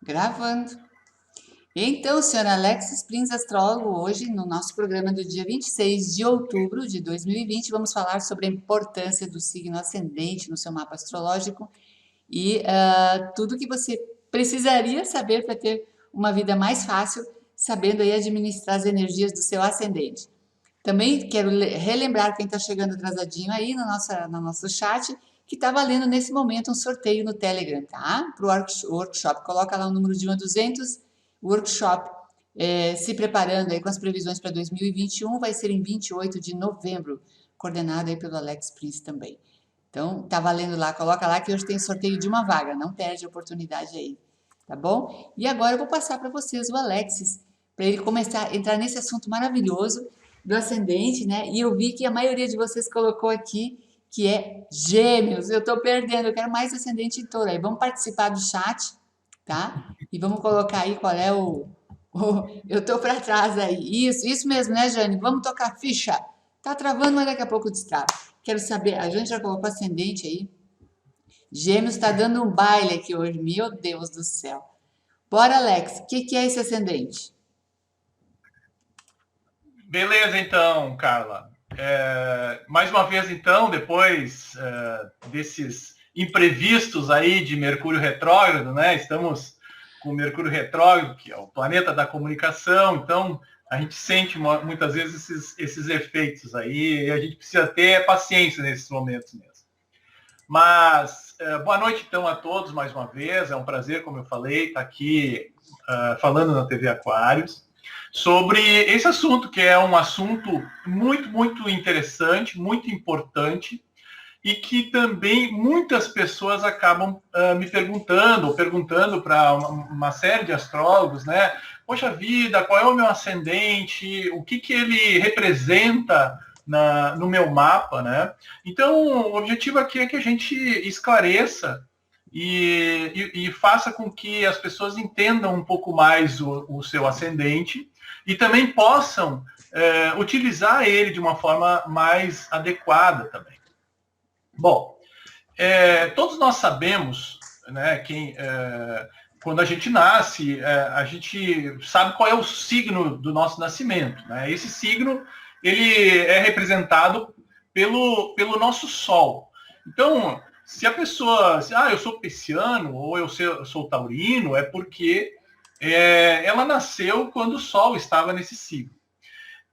Gravando. Então, senhora Alexis Prins, astrólogo, hoje no nosso programa do dia 26 de outubro de 2020, vamos falar sobre a importância do signo ascendente no seu mapa astrológico e tudo que você precisaria saber para ter uma vida mais fácil, sabendo aí administrar as energias do seu ascendente. Também quero relembrar quem está chegando atrasadinho aí no nosso chat, que está valendo nesse momento um sorteio no Telegram, tá? Para o workshop. Coloca lá o número de 1 a 200, workshop se preparando aí com as previsões para 2021, vai ser em 28 de novembro, coordenado aí pelo Alex Prince também. Então, tá valendo lá, coloca lá que hoje tem sorteio de uma vaga, não perde a oportunidade aí, tá bom? E agora eu vou passar para vocês o Alexis, para ele começar a entrar nesse assunto maravilhoso do ascendente, né? E eu vi que a maioria de vocês colocou aqui que é Gêmeos. Eu tô perdendo, eu quero mais ascendente em Touro aí. Vamos participar do chat, tá? E vamos colocar aí qual é eu tô para trás aí. Isso mesmo, né, Jane? Vamos tocar ficha. Tá travando, mas daqui a pouco destrava. Quero saber, a gente já colocou ascendente aí. Gêmeos está dando um baile aqui hoje, meu Deus do céu. Bora, Alex, o que é esse ascendente? Beleza, então, Carla. Mais uma vez, então, depois desses imprevistos aí de Mercúrio retrógrado, né? Estamos com o Mercúrio retrógrado, que é o planeta da comunicação, então a gente sente muitas vezes esses efeitos aí, e a gente precisa ter paciência nesses momentos mesmo. Mas boa noite, então, a todos mais uma vez. É um prazer, como eu falei, estar aqui falando na TV Aquários sobre esse assunto, que é um assunto muito, muito interessante, muito importante, e que também muitas pessoas acabam me perguntando, ou perguntando para uma série de astrólogos, né? Poxa vida, qual é o meu ascendente? O que ele representa no meu mapa, né? Então, o objetivo aqui é que a gente esclareça e faça com que as pessoas entendam um pouco mais o seu ascendente e também possam utilizar ele de uma forma mais adequada também. Bom, todos nós sabemos, né, quando a gente nasce, a gente sabe qual é o signo do nosso nascimento, né? Esse signo, ele é representado pelo nosso Sol. Então, se a pessoa, eu sou pisciano ou eu sou taurino, é porque ela nasceu quando o Sol estava nesse signo.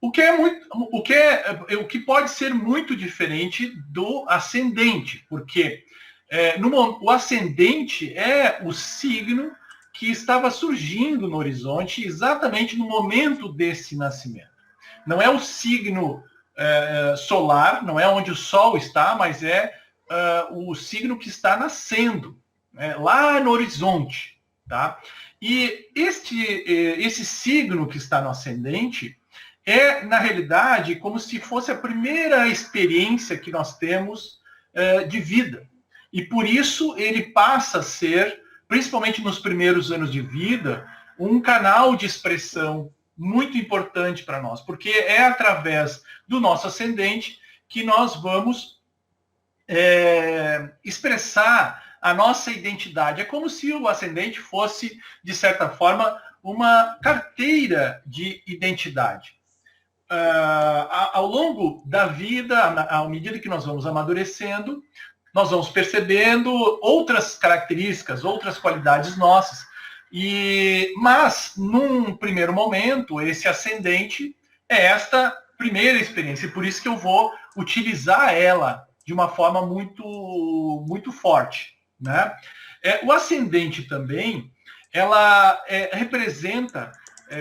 O que pode ser muito diferente do ascendente, porque o ascendente é o signo que estava surgindo no horizonte exatamente no momento desse nascimento. Não é o signo solar, não é onde o Sol está, mas é o signo que está nascendo, lá no horizonte. Tá? E esse signo que está no ascendente na realidade, como se fosse a primeira experiência que nós temos de vida. E por isso ele passa a ser, principalmente nos primeiros anos de vida, um canal de expressão muito importante para nós, porque é através do nosso ascendente que nós vamos expressar a nossa identidade. É como se o ascendente fosse, de certa forma, uma carteira de identidade. Ao longo da vida, à medida que nós vamos amadurecendo, nós vamos percebendo outras características, outras qualidades nossas. Mas, num primeiro momento, esse ascendente é esta primeira experiência. E por isso que eu vou utilizar ela de uma forma muito, muito forte. Né? O ascendente também, ela representa,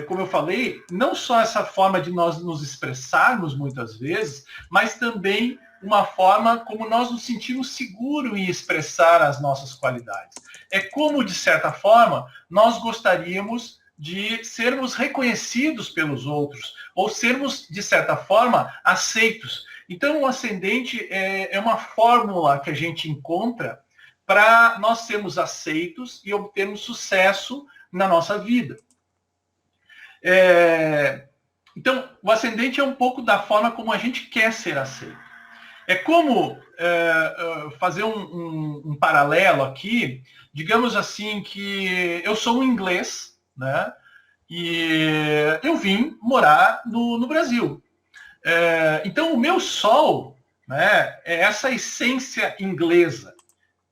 como eu falei, não só essa forma de nós nos expressarmos muitas vezes, mas também uma forma como nós nos sentimos seguros em expressar as nossas qualidades. É como, de certa forma, nós gostaríamos de sermos reconhecidos pelos outros, ou sermos, de certa forma, aceitos. Então, o ascendente é uma fórmula que a gente encontra para nós sermos aceitos e obtermos sucesso na nossa vida. Então, o ascendente é um pouco da forma como a gente quer ser aceito. É como fazer um paralelo aqui, digamos assim, que eu sou um inglês, né? E eu vim morar no Brasil. Então, o meu sol, né, é essa essência inglesa.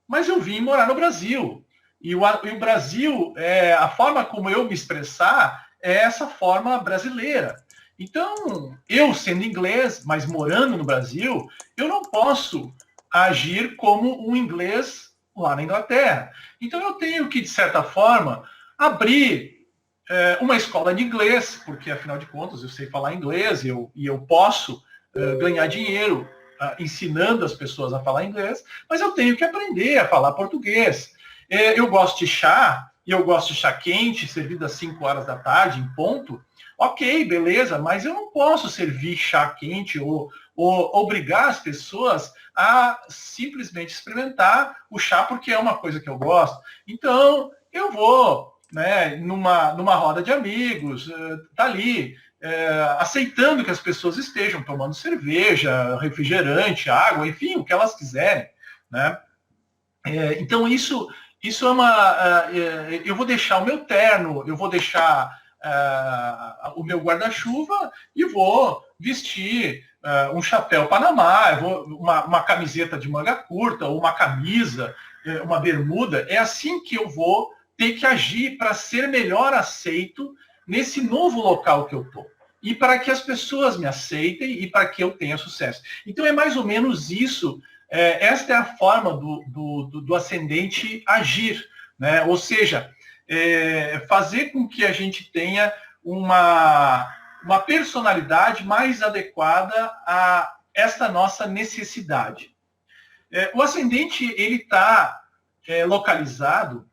Mas eu vim morar no Brasil. E o Brasil, a forma como eu me expressar é essa forma brasileira. Então, eu sendo inglês, mas morando no Brasil, eu não posso agir como um inglês lá na Inglaterra. Então, eu tenho que, de certa forma, abrir uma escola de inglês, porque, afinal de contas, eu sei falar inglês e eu posso ganhar dinheiro ensinando as pessoas a falar inglês, mas eu tenho que aprender a falar português. Eu gosto de chá, e eu gosto de chá quente, servido às 5 horas da tarde, em ponto. Ok, beleza, mas eu não posso servir chá quente ou obrigar as pessoas a simplesmente experimentar o chá porque é uma coisa que eu gosto. Então, eu vou, né, numa roda de amigos, tá ali, aceitando que as pessoas estejam tomando cerveja, refrigerante, água, enfim, o que elas quiserem, né? Então, isso é uma... eu vou deixar o meu terno, eu vou deixar o meu guarda-chuva e vou vestir um chapéu Panamá, uma camiseta de manga curta, ou uma camisa, uma bermuda. É assim que eu vou ter que agir para ser melhor aceito nesse novo local que eu estou. E para que as pessoas me aceitem e para que eu tenha sucesso. Então, é mais ou menos isso. Esta é a forma do ascendente agir, né? Ou seja, fazer com que a gente tenha uma personalidade mais adequada a esta nossa necessidade. O ascendente ele está localizado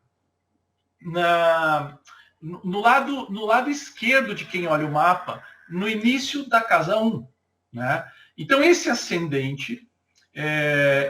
no lado esquerdo de quem olha o mapa, no início da casa 1. Né? Então, esse ascendente,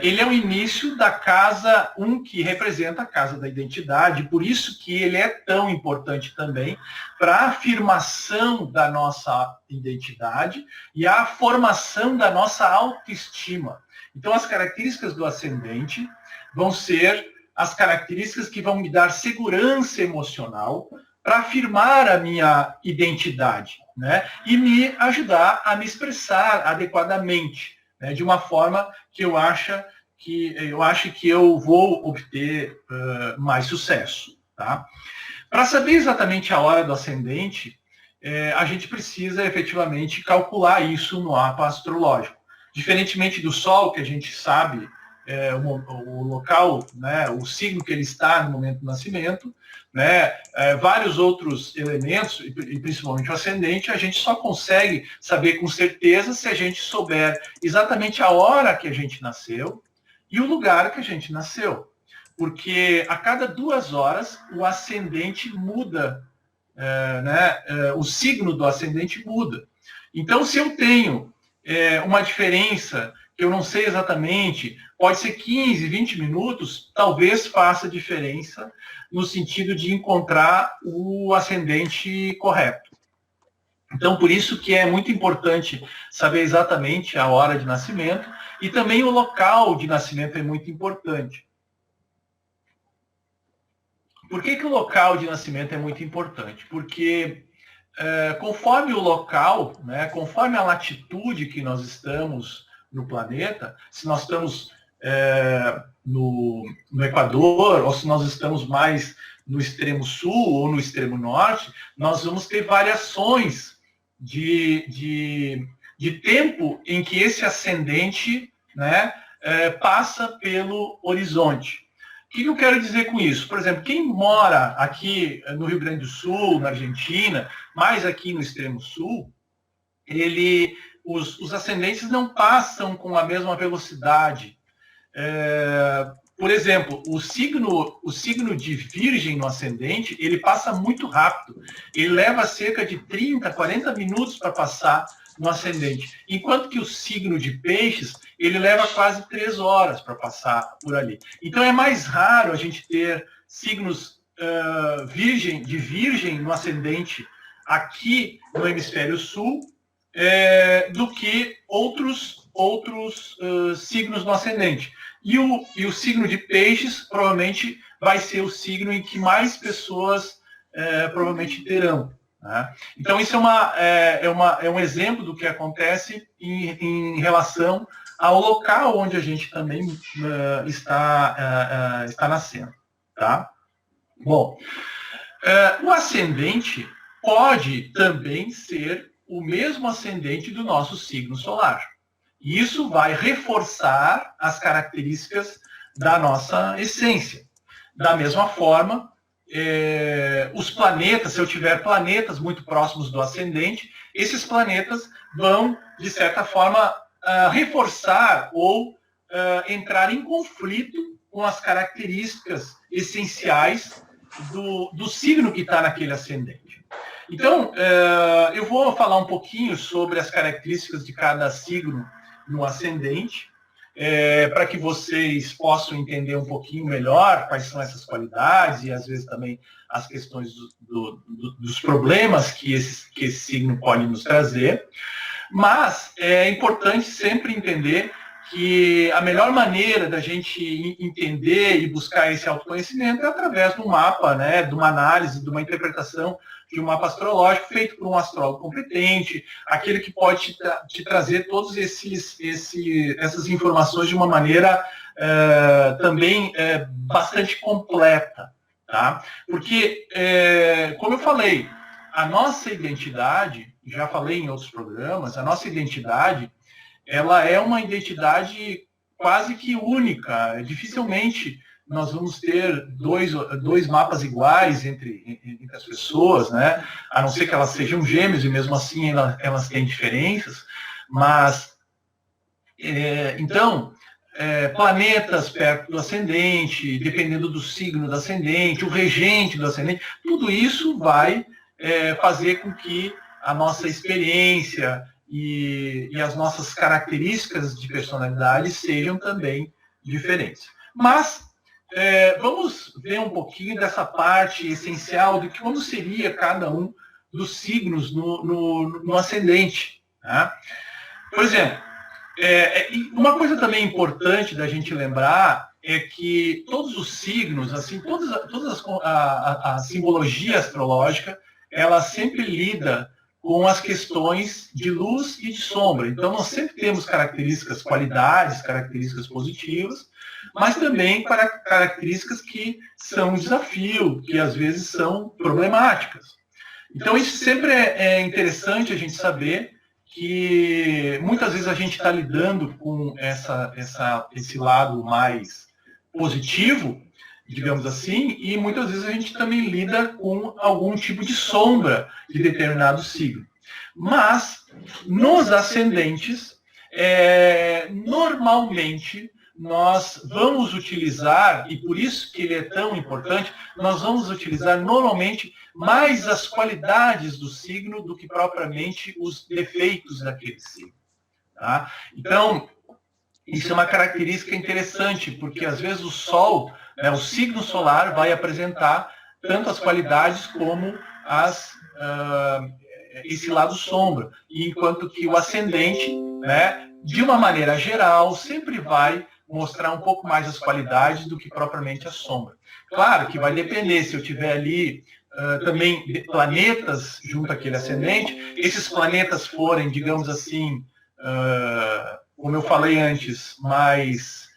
ele é o início da casa 1, que representa a casa da identidade, por isso que ele é tão importante também para a afirmação da nossa identidade e a formação da nossa autoestima. Então, as características do ascendente vão ser as características que vão me dar segurança emocional para afirmar a minha identidade, né? E me ajudar a me expressar adequadamente, né? De uma forma que eu acho que eu vou obter mais sucesso. Tá? Para saber exatamente a hora do ascendente, a gente precisa efetivamente calcular isso no mapa astrológico. Diferentemente do Sol, que a gente sabe o local, né, o signo que ele está no momento do nascimento, né, vários outros elementos, e principalmente o ascendente, a gente só consegue saber com certeza se a gente souber exatamente a hora que a gente nasceu e o lugar que a gente nasceu. Porque a cada 2 horas o ascendente muda, né, o signo do ascendente muda. Então, se eu tenho uma diferença que eu não sei exatamente, pode ser 15, 20 minutos, talvez faça diferença no sentido de encontrar o ascendente correto. Então, por isso que é muito importante saber exatamente a hora de nascimento e também o local de nascimento é muito importante. Por que o local de nascimento é muito importante? Porque conforme o local, né, conforme a latitude que nós estamos no planeta, se nós estamos no Equador, ou se nós estamos mais no extremo sul ou no extremo norte, nós vamos ter variações de tempo em que esse ascendente, né, passa pelo horizonte. O que eu quero dizer com isso? Por exemplo, quem mora aqui no Rio Grande do Sul, na Argentina, mais aqui no extremo sul, os ascendentes não passam com a mesma velocidade. Por exemplo, o signo de Virgem no ascendente, ele passa muito rápido. Ele leva cerca de 30, 40 minutos para passar no ascendente. Enquanto que o signo de Peixes, ele leva quase 3 horas para passar por ali. Então é mais raro a gente ter signos de Virgem no ascendente aqui no hemisfério sul do que outros outros signos no ascendente. E o signo de Peixes provavelmente vai ser o signo em que mais pessoas provavelmente terão. Né? Então, isso é um exemplo do que acontece em relação ao local onde a gente também está nascendo. Tá? Bom, o ascendente pode também ser o mesmo ascendente do nosso signo solar. E isso vai reforçar as características da nossa essência. Da mesma forma, os planetas, se eu tiver planetas muito próximos do ascendente, esses planetas vão, de certa forma, reforçar ou entrar em conflito com as características essenciais do signo que está naquele ascendente. Então, eu vou falar um pouquinho sobre as características de cada signo no ascendente, para que vocês possam entender um pouquinho melhor quais são essas qualidades e, às vezes, também as questões dos problemas que esse signo pode nos trazer. Mas é importante sempre entender que a melhor maneira da gente entender e buscar esse autoconhecimento é através do mapa, né, de uma análise, de uma interpretação de um mapa astrológico feito por um astrólogo competente, aquele que pode te trazer todas essas informações de uma maneira também bastante completa. Tá? Porque, como eu falei, a nossa identidade, já falei em outros programas, a nossa identidade, ela é uma identidade quase que única. Dificilmente nós vamos ter dois mapas iguais entre as pessoas, né? A não ser que elas sejam gêmeos e mesmo assim elas têm diferenças. Mas, então, planetas perto do ascendente, dependendo do signo do ascendente, o regente do ascendente, tudo isso vai fazer com que a nossa experiência e as nossas características de personalidade sejam também diferentes. Mas vamos ver um pouquinho dessa parte essencial de como seria cada um dos signos no ascendente. Né? Por exemplo, uma coisa também importante da gente lembrar é que todos os signos, assim, a simbologia astrológica, ela sempre lida com as questões de luz e de sombra. Então, nós sempre temos qualidades, características positivas, mas também para características que são um desafio, que às vezes são problemáticas. Então, isso sempre é interessante a gente saber que muitas vezes a gente está lidando com esse lado mais positivo, digamos assim, e muitas vezes a gente também lida com algum tipo de sombra de determinado signo. Mas, nos ascendentes, normalmente, nós vamos utilizar, e por isso que ele é tão importante, nós vamos utilizar normalmente mais as qualidades do signo do que propriamente os defeitos daquele signo. Tá? Então, isso é uma característica interessante, porque às vezes o Sol, né, o signo solar, vai apresentar tanto as qualidades como esse lado sombra, enquanto que o ascendente, né, de uma maneira geral, sempre vai mostrar um pouco mais as qualidades do que propriamente a sombra. Claro que vai depender, se eu tiver ali também planetas junto àquele ascendente, esses planetas forem, digamos assim, como eu falei antes, mais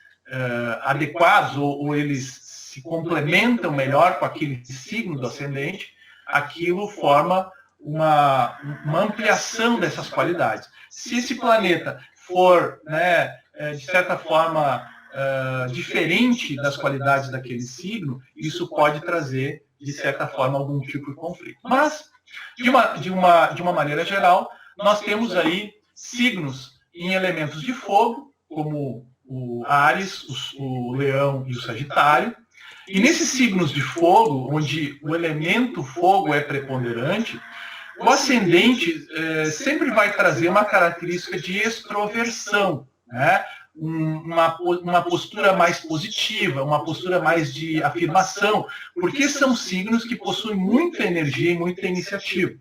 adequados, ou eles se complementam melhor com aquele signo do ascendente, aquilo forma uma ampliação dessas qualidades. Se esse planeta for, né, de certa forma, diferente das qualidades daquele signo, isso pode trazer, de certa forma, algum tipo de conflito. Mas, de uma maneira geral, nós temos aí signos em elementos de fogo, como o Áries, o Leão e o Sagitário. E nesses signos de fogo, onde o elemento fogo é preponderante, o ascendente sempre vai trazer uma característica de extroversão, né? Uma postura mais positiva, uma postura mais de afirmação, porque são signos que possuem muita energia e muita iniciativa.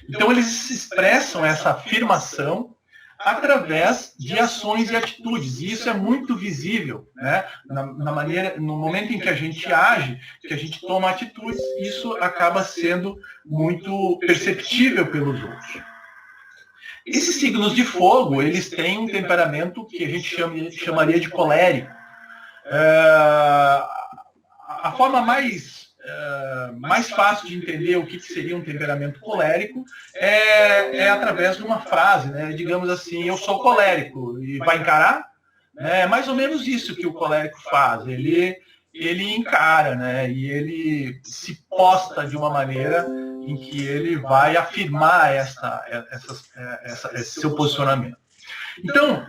Então, eles expressam essa afirmação através de ações e atitudes. E isso é muito visível, né? Na maneira, no momento em que a gente age, que a gente toma atitudes, isso acaba sendo muito perceptível pelos outros. Esses signos de fogo, eles têm um temperamento que a gente chamaria de colérico. A forma mais fácil de entender o que seria um temperamento colérico é através de uma frase, né? Digamos assim, eu sou colérico e vai encarar? Né? É mais ou menos isso que o colérico faz. Ele encara, né? E ele se posta de uma maneira em que ele vai afirmar esse seu posicionamento. Então,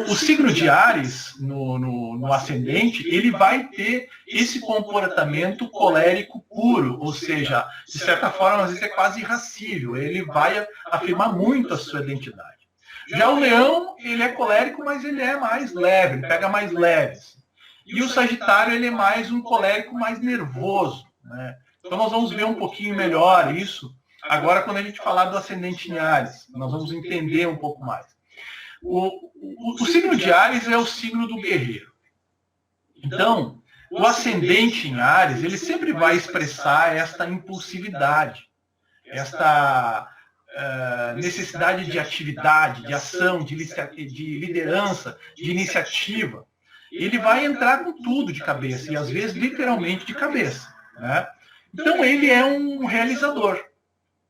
o signo de Áries, no ascendente, ele vai ter esse comportamento colérico puro, ou seja, de certa forma, às vezes é quase irracível, ele vai afirmar muito a sua identidade. Já o Leão, ele é colérico, mas ele é mais leve, ele pega mais leves. E o Sagitário, ele é mais um colérico mais nervoso, né? Então nós vamos ver um pouquinho melhor isso agora quando a gente falar do ascendente em Áries. Nós vamos entender um pouco mais. O signo de Áries é o signo do guerreiro. Então, o ascendente em Áries, ele sempre vai expressar esta impulsividade, esta necessidade de atividade, de ação, de liderança, de iniciativa. Ele vai entrar com tudo de cabeça, e às vezes literalmente de cabeça, né? Então ele é um realizador.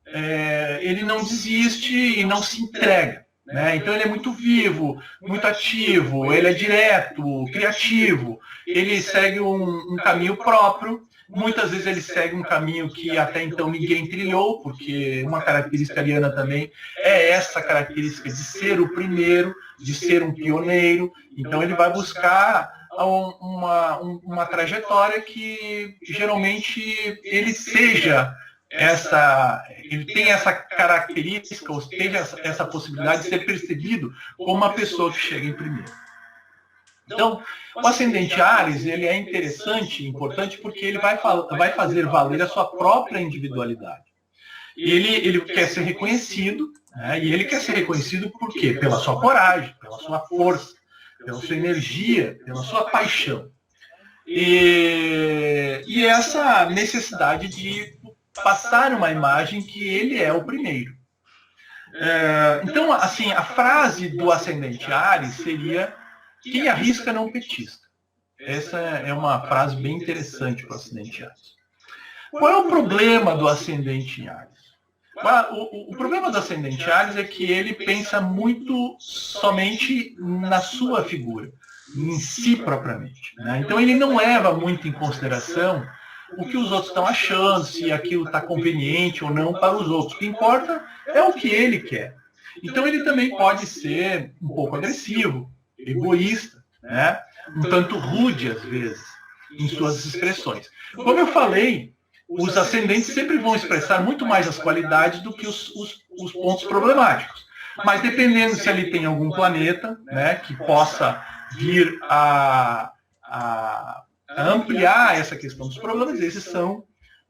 Ele não desiste e não se entrega. Né? Então ele é muito vivo, muito ativo, ele é direto, criativo, ele segue um caminho próprio, muitas vezes ele segue um caminho que até então ninguém trilhou, porque uma característica ariana também é essa característica de ser o primeiro, de ser um pioneiro, então ele vai buscar uma trajetória que geralmente ele seja ele tem essa característica, ou seja, essa possibilidade de ser percebido como uma pessoa que chega em primeiro. Então, o ascendente Áries, ele é interessante, importante, porque ele vai fazer valer a sua própria individualidade. Ele quer ser reconhecido, né? E ele quer ser reconhecido por quê? Pela sua coragem, pela sua força, pela sua energia, pela sua paixão. E essa necessidade de passar uma imagem que ele é o primeiro. Então, assim, a frase do ascendente Áries seria: quem arrisca não petisca. Essa é uma frase bem interessante para o ascendente Áries. Qual é o problema do ascendente Áries? O problema do ascendente Áries é que ele pensa muito somente na sua figura, em si propriamente, né? Então ele não leva muito em consideração o que os outros estão achando, se aquilo está conveniente ou não para os outros. O que importa é o que ele quer. Então ele também pode ser um pouco agressivo, egoísta, né? Um tanto rude às vezes em suas expressões. Como eu falei, os ascendentes sempre vão expressar muito mais as qualidades do que os pontos problemáticos. Mas dependendo se ali tem algum planeta, né, que possa vir a ampliar essa questão dos problemas, esses são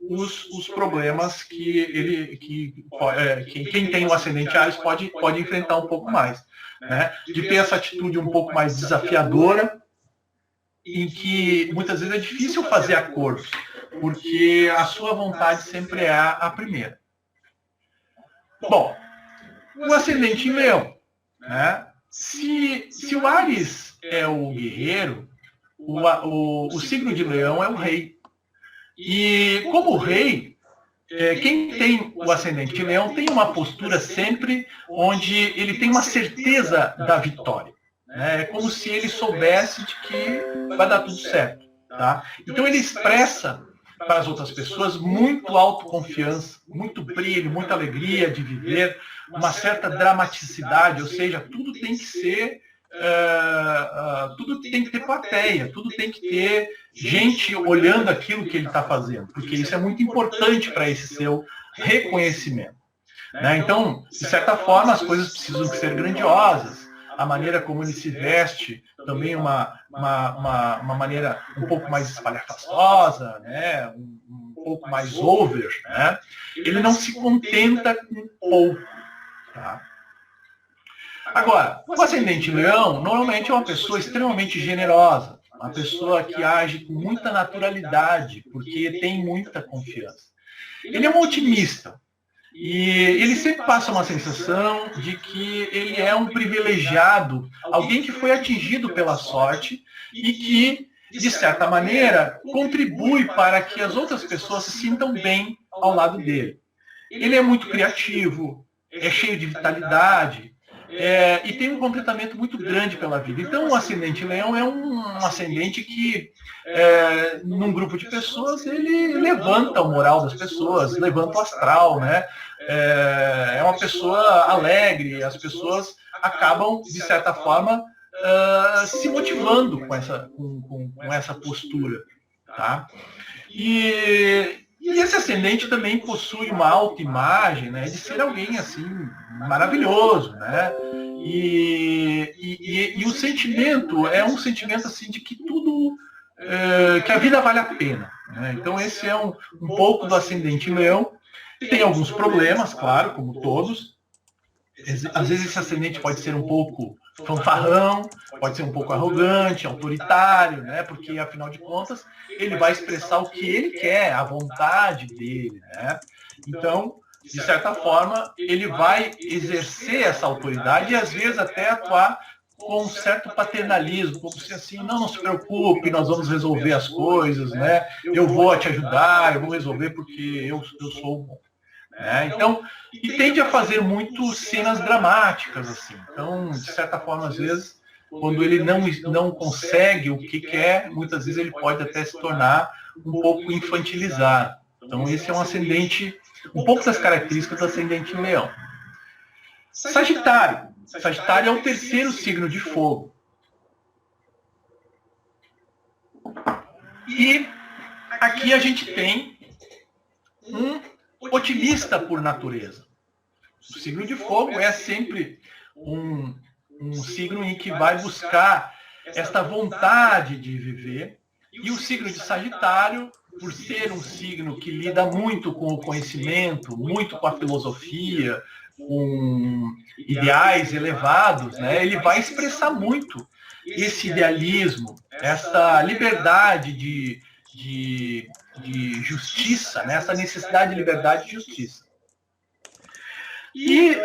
os problemas que quem tem o ascendente Áries pode enfrentar um pouco mais, né? De ter essa atitude um pouco mais desafiadora, em que muitas vezes é difícil fazer acordos, porque a sua vontade sempre é a primeira. Bom, o ascendente em Leão, né? Se o Áries é o guerreiro, o signo de Leão é o rei. E como rei, quem tem o ascendente de Leão tem uma postura sempre onde ele tem uma certeza da vitória. É como se ele soubesse de que vai dar tudo certo. Tá? Então ele expressa para as outras pessoas muito autoconfiança, muito brilho, muita alegria de viver, uma certa dramaticidade, ou seja, tudo tem que ser, tudo tem que ter plateia, tudo tem que ter gente olhando aquilo que ele está fazendo, porque isso é muito importante para esse seu reconhecimento. Né? Então, de certa forma, as coisas precisam ser grandiosas, a maneira como ele se veste, também uma maneira um pouco mais espalhafatosa, né? um pouco mais over. Né? Ele não se contenta com pouco. Tá? Agora, o ascendente leão normalmente é uma pessoa extremamente generosa, uma pessoa que age com muita naturalidade, porque tem muita confiança. Ele é um otimista e ele sempre passa uma sensação de que ele é um privilegiado, alguém que foi atingido pela sorte e que, de certa maneira, contribui para que as outras pessoas se sintam bem ao lado dele. Ele é muito criativo, é cheio de vitalidade, e tem um contentamento muito grande pela vida. Então, o ascendente leão é um ascendente que, num grupo de pessoas, ele levanta o moral das pessoas, levanta o astral, né? É uma pessoa alegre, as pessoas acabam, de certa forma, se motivando com essa postura, tá? E esse ascendente também possui uma autoimagem, né, de ser alguém assim maravilhoso, né? E o sentimento é um sentimento assim de que tudo, que a vida vale a pena, né? Então esse é um pouco do ascendente leão. Tem alguns problemas, claro, como todos. Às vezes esse ascendente pode ser um pouco fanfarrão, pode ser um pouco arrogante, autoritário, né? Porque, afinal de contas, ele vai expressar o que ele quer, a vontade dele, né? Então, de certa forma, ele vai exercer essa autoridade e, às vezes, até atuar com um certo paternalismo, como se assim, não se preocupe, nós vamos resolver as coisas, né? Eu vou te ajudar, eu vou resolver porque eu sou bom. Então, e tende a fazer muito cenas dramáticas, assim. Então, de certa forma, às vezes, quando ele não consegue o que quer, muitas vezes ele pode até se tornar um pouco infantilizado. Então, esse é um ascendente, um pouco das características do ascendente em leão. Sagitário. Sagitário é o terceiro signo de fogo. E aqui a gente tem um otimista por natureza. O signo de fogo é sempre um signo em que vai buscar esta vontade de viver. E o signo de Sagitário, por ser um signo que lida muito com o conhecimento, muito com a filosofia, com ideais elevados, né, ele vai expressar muito esse idealismo, essa liberdade de justiça, né? Essa necessidade de liberdade e justiça. E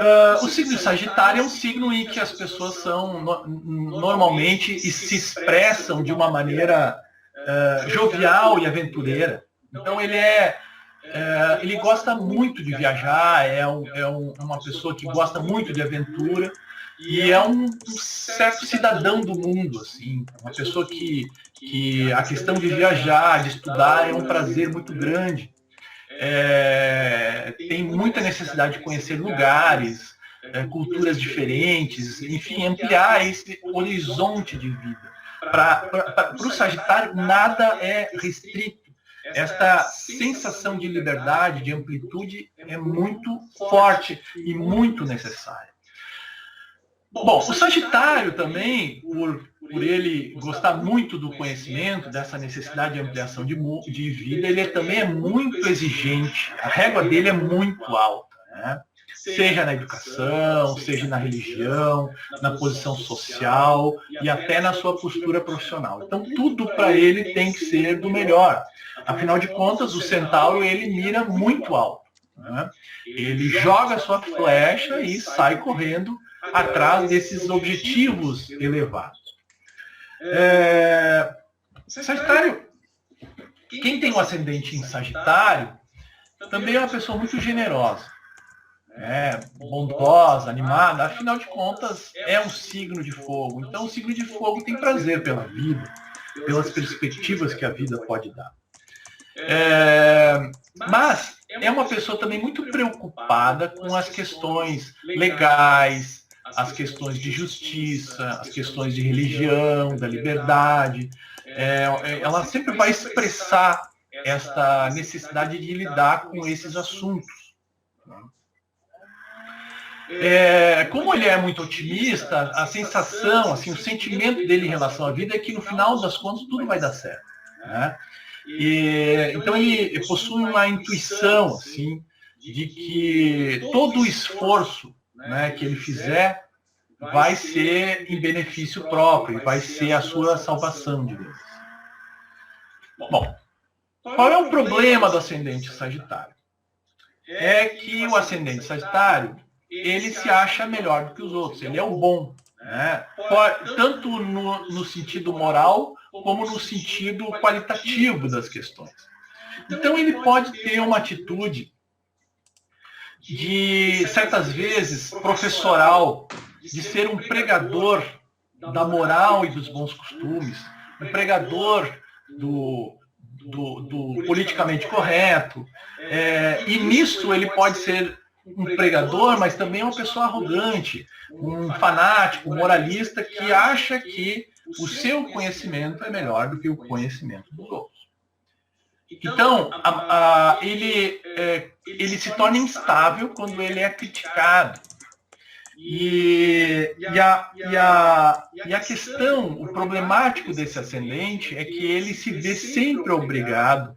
o signo de Sagitário é um signo em que as pessoas são normalmente se expressam de uma maneira jovial e aventureira. Então ele gosta muito de viajar, é uma pessoa que gosta muito de aventura e é um certo cidadão do mundo, assim, uma pessoa que a questão de viajar, de estudar é um prazer muito grande. Tem muita necessidade de conhecer lugares, culturas diferentes, enfim, ampliar esse horizonte de vida. Para o Sagitário, nada é restrito. Esta sensação de liberdade, de amplitude, é muito forte e muito necessária. Bom, o Sagitário também, por ele gostar muito do conhecimento, dessa necessidade de ampliação de vida, ele também é muito exigente. A régua dele é muito alta, né? Seja na educação, seja na religião, na posição social e até na sua postura profissional. Então, tudo para ele tem que ser do melhor. Afinal de contas, o Centauro, ele mira muito alto, né? Ele joga a sua flecha e sai correndo atrás desses objetivos elevados. Sagitário, quem tem um ascendente em Sagitário, também é uma pessoa muito generosa, bondosa, animada, afinal de contas, é um signo de fogo. Então, o signo de fogo tem prazer pela vida, pelas perspectivas que a vida pode dar. Mas é uma pessoa também muito preocupada com as questões legais, as questões de justiça, as questões de religião, da liberdade. Ela sempre vai expressar esta necessidade de lidar com esses assuntos. Como ele é muito otimista, a sensação, assim, o sentimento dele em relação à vida é que no final das contas tudo vai dar certo, né? Então ele possui uma intuição, assim, de que todo o esforço, né, que ele fizer vai ser em benefício próprio, vai ser a sua salvação, digamos. Bom, qual é o problema do ascendente Sagitário? É que o ascendente Sagitário, ele se acha melhor do que os outros, ele é o bom, né? Tanto no sentido moral, como no sentido qualitativo das questões. Então ele pode ter uma atitude de, certas vezes, professoral, de ser um pregador da moral e dos bons costumes, um pregador do politicamente correto, e nisso ele pode ser um pregador, mas também uma pessoa arrogante, um fanático, moralista, que acha que o seu conhecimento é melhor do que o conhecimento dos outros. Então, ele se torna instável quando ele é criticado. E a questão, o problemático desse ascendente é que ele se vê sempre obrigado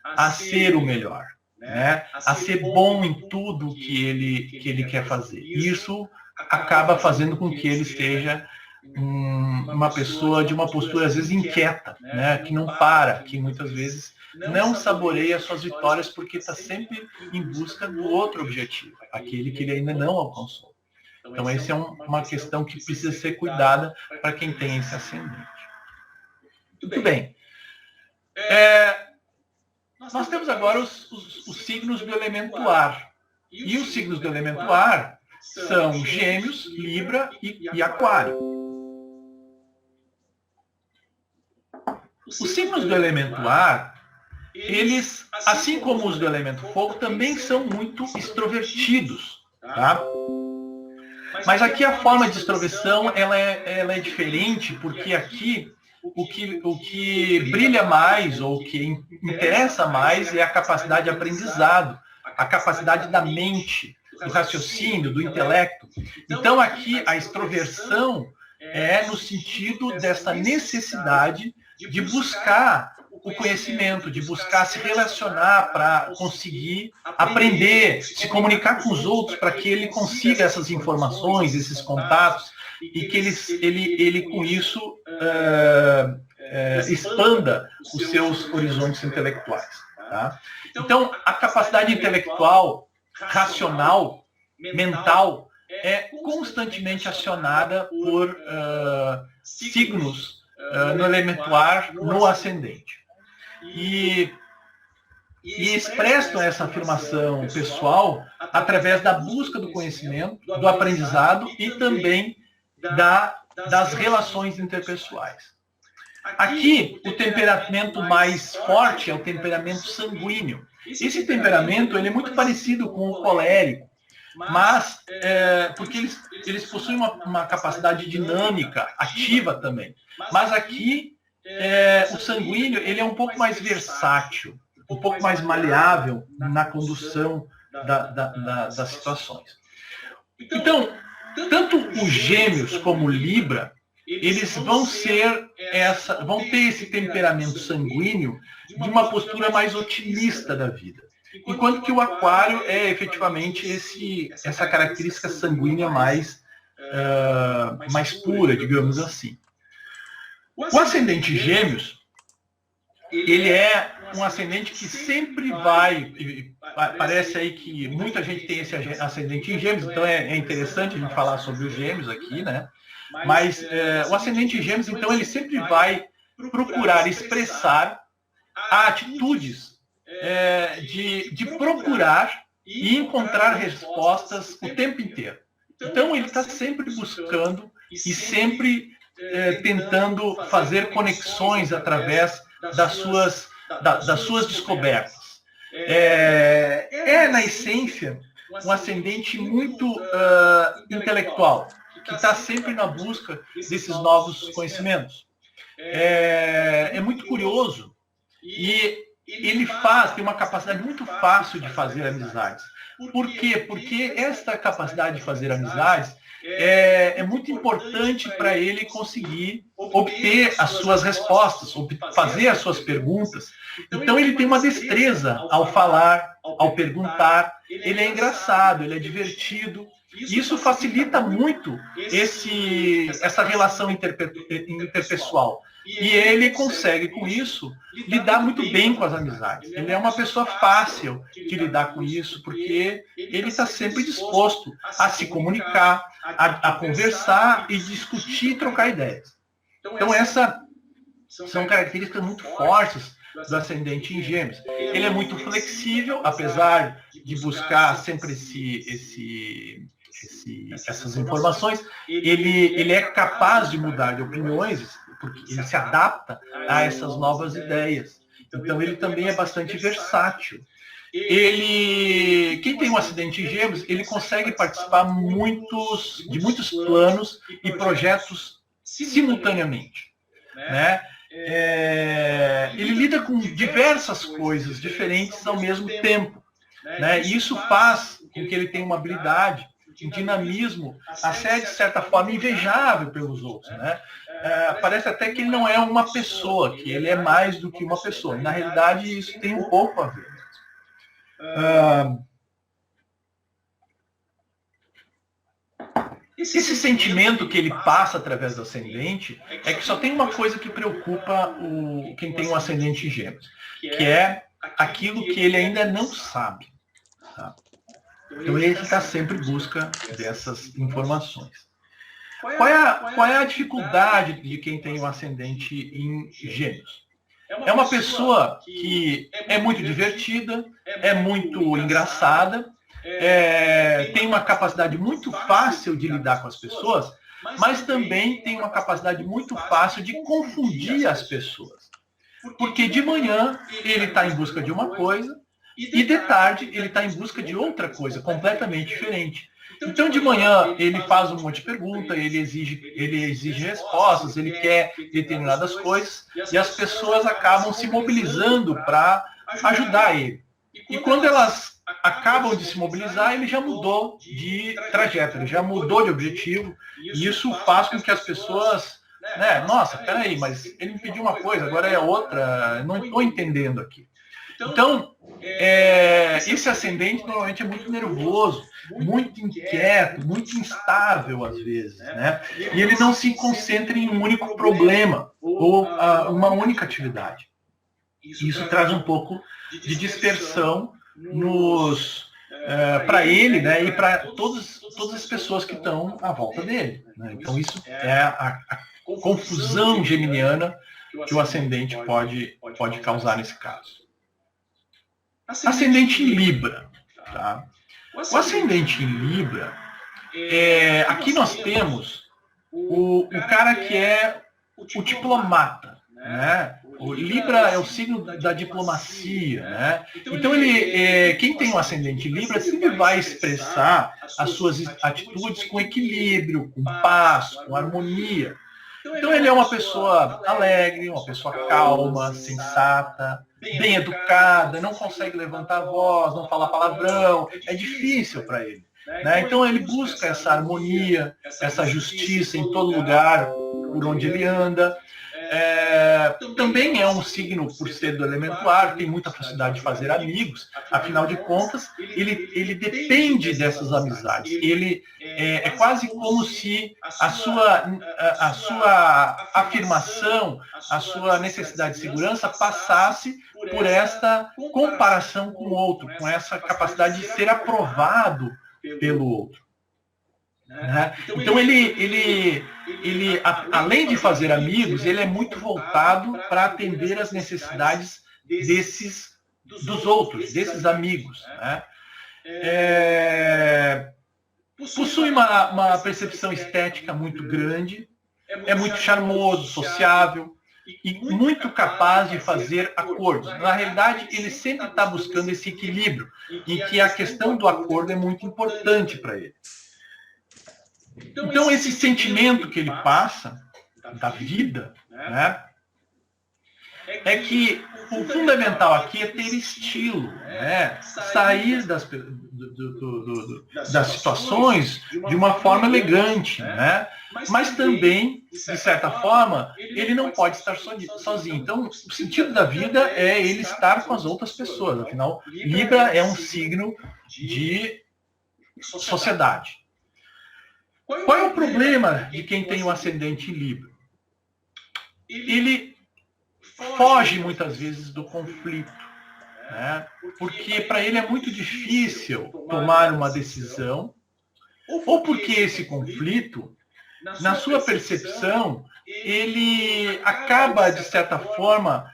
a ser o melhor, né? A ser bom em tudo que ele quer fazer. Isso acaba fazendo com que ele esteja uma pessoa de uma postura, às vezes, inquieta, né? Que não para, que muitas vezes não saboreia suas vitórias porque está sempre em busca do outro objetivo, aquele que ele ainda não alcançou. Então, essa é uma questão que precisa ser cuidada para quem tem esse ascendente. Muito bem. Nós temos agora os signos do elemento ar. E os signos do elemento ar são Gêmeos, Libra e Aquário. Os signos do elemento ar, eles, assim como os do elemento fogo, também são muito extrovertidos, tá? Mas aqui a forma de extroversão ela é diferente, porque aqui o que brilha mais ou o que interessa mais é a capacidade de aprendizado, a capacidade da mente, do raciocínio, do intelecto. Então aqui a extroversão é no sentido dessa necessidade de buscar o conhecimento, de buscar se relacionar para conseguir aprender, se comunicar com os outros para que ele consiga essas informações, esses contatos, e que ele com isso expanda os seus horizontes intelectuais. Tá? Então, a capacidade intelectual, racional, mental, é constantemente acionada por signos no elemento ar, no ascendente. E expressam essa afirmação pessoal através da busca do conhecimento, do aprendizado e também das relações interpessoais. Aqui, o temperamento mais forte é o temperamento sanguíneo. Esse temperamento ele é muito parecido com o colérico, mas porque eles possuem uma capacidade dinâmica, ativa também. Mas aqui, o sanguíneo ele é um pouco mais versátil, um pouco mais maleável na condução das situações. Então, tanto os Gêmeos como o Libra, eles vão ter esse temperamento sanguíneo de uma postura mais otimista da vida. Enquanto que o Aquário é efetivamente essa característica sanguínea mais pura, digamos assim. O ascendente Gêmeos, ele é um ascendente que sempre vai, parece aí que muita gente tem esse ascendente em Gêmeos, então é interessante a gente falar sobre os Gêmeos aqui, né? Mas o ascendente em Gêmeos, então, ele sempre vai procurar expressar atitudes de procurar e encontrar respostas o tempo inteiro. Então, ele está sempre buscando e sempre tentando fazer conexões através das suas descobertas. Na essência, um ascendente muito intelectual, que está sempre na busca desses novos conhecimentos. É muito curioso e ele tem uma capacidade muito fácil de fazer amizades. Por quê? Porque esta capacidade de fazer amizades é muito importante para ele conseguir obter as suas respostas, fazer as suas perguntas. Então ele tem uma destreza ao falar, ao perguntar, ele é engraçado, ele é divertido. Isso facilita muito essa relação interpessoal. E ele consegue, com isso, lidar muito bem com as amizades. Ele é uma pessoa fácil de lidar com isso, porque ele está sempre disposto a se comunicar, a conversar e discutir e trocar ideias. Então, essas são características muito fortes do ascendente em Gêmeos. Ele é muito flexível, apesar de buscar sempre essas informações, ele é capaz de mudar de opiniões, porque ele se adapta a essas novas ideias. Então, ele também é bastante versátil. Quem tem um ascendente em Gêmeos, ele consegue participar de muitos planos e projetos simultaneamente, né? Ele lida com diversas coisas diferentes ao mesmo tempo, né? E isso faz com que ele tenha uma habilidade, um dinamismo, até de certa forma invejável pelos outros, né? Parece até que ele não é uma pessoa, que ele é mais do que uma pessoa. Na realidade, isso tem um pouco a ver. Esse sentimento que ele passa através do ascendente é que só tem uma coisa que preocupa quem tem um ascendente em Gêmeos, que é aquilo que ele ainda não sabe. Tá? Então ele está sempre em busca dessas informações. Qual é a dificuldade de quem tem um ascendente em Gêmeos? É uma pessoa que é muito divertida, é muito engraçada, tem uma capacidade muito fácil de lidar com as pessoas, mas também tem uma capacidade muito fácil de confundir as pessoas. Porque de manhã ele está em busca de uma coisa e de tarde ele está em busca de outra coisa, completamente diferente. Então, de manhã, ele faz um monte de perguntas, ele exige respostas, ele quer determinadas coisas, e as pessoas acabam se mobilizando para ajudar ele. E quando elas acabam de se mobilizar, ele já mudou de trajeto, ele já mudou de objetivo, e isso faz com que as pessoas, né, nossa, peraí, mas ele me pediu uma coisa, agora é outra, não estou entendendo aqui. Então, esse ascendente normalmente é muito nervoso, muito inquieto, muito instável às vezes, né? E ele não se concentra em um único problema ou uma única atividade. Isso traz um pouco de dispersão para ele, né? E para todas as pessoas que estão à volta dele, né? Então isso é a confusão geminiana que o ascendente pode causar nesse caso. Ascendente em Libra. Tá? O ascendente em Libra, aqui nós temos o cara que é o diplomata. Né? O Libra é o signo da diplomacia. Né? Então, quem tem um ascendente em Libra sempre vai expressar as suas atitudes com equilíbrio, com paz, com harmonia. Então ele é uma pessoa alegre, uma pessoa calma, sensata, bem educada, não consegue levantar a voz, não fala palavrão, é difícil para ele. Né? Então ele busca essa harmonia, essa justiça em todo lugar por onde ele anda. Também é um signo, por ser do elemento ar, tem muita facilidade de fazer amigos, afinal de contas, ele depende dessas amizades. Ele é quase como se a sua afirmação, a sua necessidade de segurança passasse por esta comparação com o outro, com essa capacidade de ser aprovado pelo outro. Né? Então ele além de fazer amigos, ele é muito voltado para atender as necessidades dos outros, desses amigos. Né? Possui uma percepção estética muito grande, é muito charmoso, sociável e muito capaz de fazer acordos. Na realidade, ele sempre está buscando esse equilíbrio, em que a questão do acordo é muito importante para ele. Então, esse sentimento que ele passa da vida, né, é que o fundamental aqui é ter estilo, né? Sair das situações de uma forma elegante, né? Mas também, de certa forma, ele não pode estar sozinho. Então, o sentido da vida é ele estar com as outras pessoas. Afinal, Libra é um signo de sociedade. Qual é o problema de quem tem o ascendente em Libra? Ele foge muitas vezes do conflito, né? Porque para ele é muito difícil tomar uma decisão, ou porque esse conflito, na sua percepção, ele acaba, de certa forma,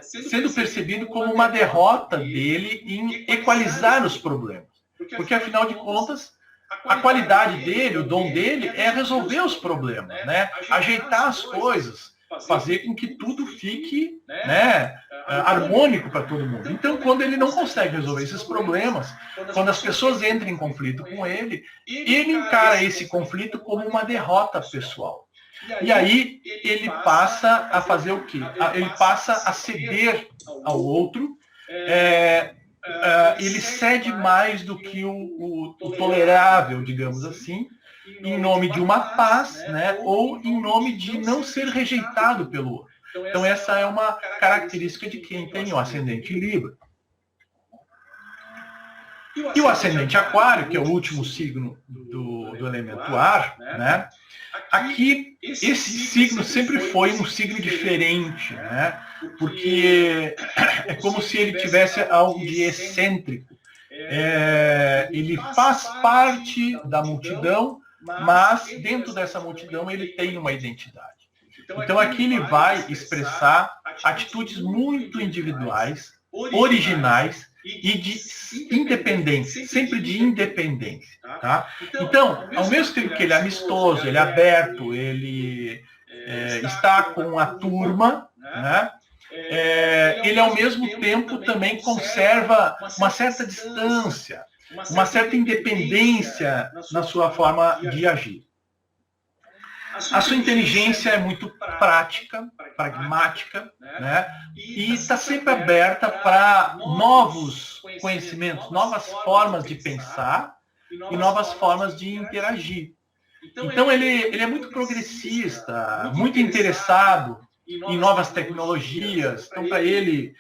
sendo percebido como uma derrota dele em equalizar os problemas. Porque, afinal de contas, a qualidade dele, o dom dele, é resolver os problemas, né? Ajeitar as coisas, fazer com que tudo fique, né, harmônico para todo mundo. Então, quando ele não consegue resolver esses problemas, quando as pessoas entram em conflito com ele, ele encara esse conflito como uma derrota pessoal. E aí ele passa a fazer o quê? Ele passa a ceder ao outro, ele cede mais do que o tolerável, digamos assim, em nome de uma paz, né, ou em nome de não ser rejeitado pelo outro. Então essa é uma característica de quem tem o ascendente em Libra. E o ascendente Aquário, que é o último signo do elemento ar, né, aqui esse signo sempre foi um signo diferente, né, porque é como se ele tivesse algo de excêntrico. Ele faz parte da multidão, mas dentro dessa multidão ele tem uma identidade. Então aqui ele vai expressar atitudes muito individuais, originais e de independência, sempre de independência. Tá? Então, ao mesmo tempo que ele é amistoso, ele é aberto, ele está com a turma, né? Ele ao mesmo tempo também conserva uma certa distância, uma certa independência na sua forma de agir. A sua inteligência é muito prática, pragmática, né? E está sempre aberta para novos conhecimentos, novas formas de pensar e novas formas de interagir. Então ele é muito progressista, muito interessado em novas tecnologias. Então, para ele,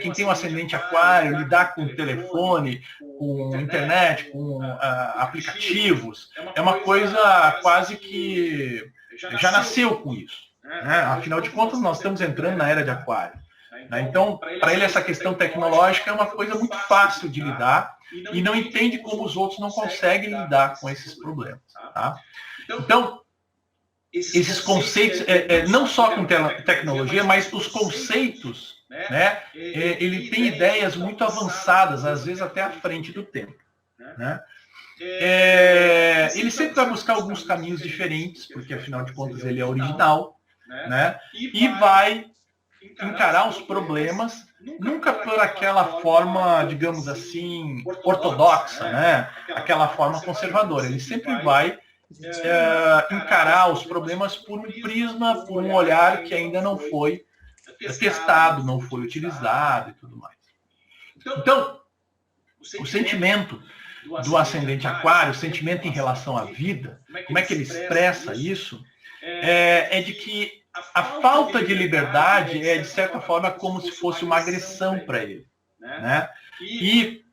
quem tem um ascendente Aquário, lidar com telefone, com internet, com aplicativos, é uma coisa quase que já nasceu com isso. Né? Afinal de contas, nós estamos entrando na era de Aquário. Né? Então, para ele, essa questão tecnológica é uma coisa muito fácil de lidar e não entende como os outros não conseguem lidar com esses problemas. Tá? Então, esses conceitos, não só com tecnologia, mas os conceitos, né, ele tem ideias muito avançadas, às vezes até à frente do tempo. Né? Ele sempre vai buscar alguns caminhos diferentes, porque afinal de contas ele é original, né? E vai encarar os problemas nunca por aquela forma, digamos assim, ortodoxa, né? Aquela forma conservadora. Ele sempre vai encarar os problemas por um prisma, por um olhar que ainda não foi testado, não foi utilizado e tudo mais. Então, o sentimento do ascendente Aquário, o sentimento em relação à vida, como é que ele expressa isso? É de que a falta de liberdade é, de certa forma, como se fosse uma agressão para ele. Né? E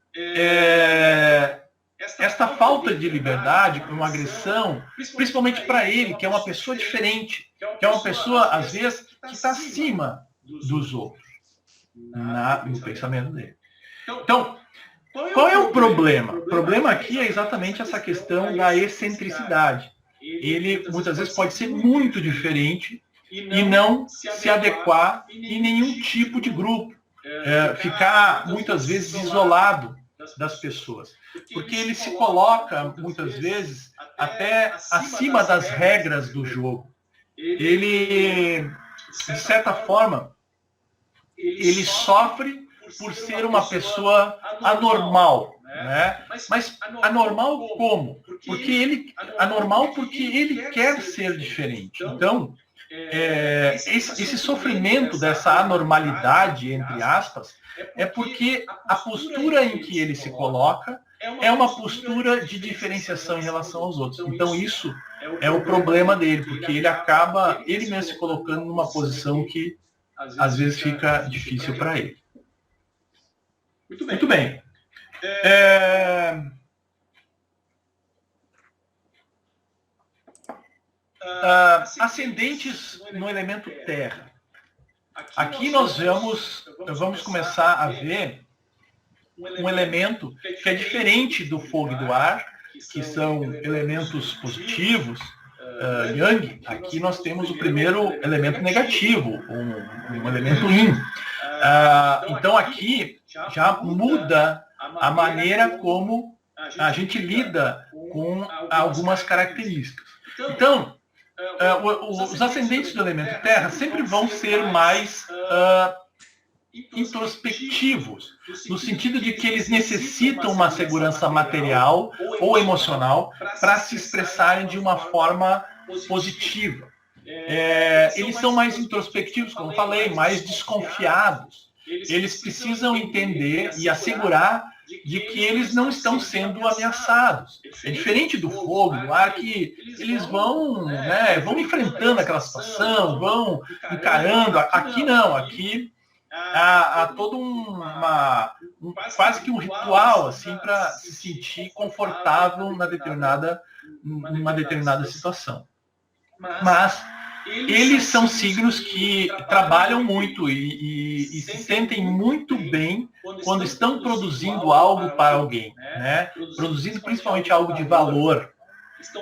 esta falta de liberdade, uma agressão, principalmente para ele, que é uma pessoa diferente, que é uma pessoa, às vezes, que está acima dos outros, no pensamento dele. Então, qual é o problema? O problema aqui é exatamente essa questão da excentricidade. Ele, muitas vezes, pode ser muito diferente e não se adequar em nenhum tipo de grupo. Ficar, muitas vezes, isolado das pessoas. Porque ele se coloca, muitas vezes, até acima das regras do jogo. Ele, de certa forma, ele sofre por ser uma pessoa anormal. Né? Mas anormal como? Anormal porque ele quer ser diferente. Então, esse sofrimento dessa anormalidade, entre aspas, é porque a postura em que ele se coloca é uma postura de diferenciação em relação aos outros. Então isso é o problema dele, porque ele acaba, ele mesmo se colocando numa posição que às vezes fica difícil para ele. Muito bem. Ascendentes no elemento terra. Aqui nós vamos começar a ver um elemento que é diferente do fogo e do ar, que são elementos positivos, Yang. Aqui nós temos o primeiro elemento negativo, um elemento Yin. Então aqui já muda a maneira como a gente lida com algumas características. Então, os ascendentes do elemento terra sempre vão ser mais introspectivos, no sentido de que eles necessitam uma segurança material ou emocional para se expressarem de uma forma positiva. Eles são mais introspectivos, como eu falei, mais desconfiados. Eles precisam entender e assegurar de que eles não estão sendo ameaçados. É diferente do fogo, do ar, que eles vão enfrentando aquela situação, vão encarando. Aqui não, aqui há todo quase que um ritual assim para se sentir confortável numa determinada situação. Mas eles são signos que trabalham muito e se sentem muito bem quando estão produzindo algo para alguém, né? Produzindo principalmente algo de valor.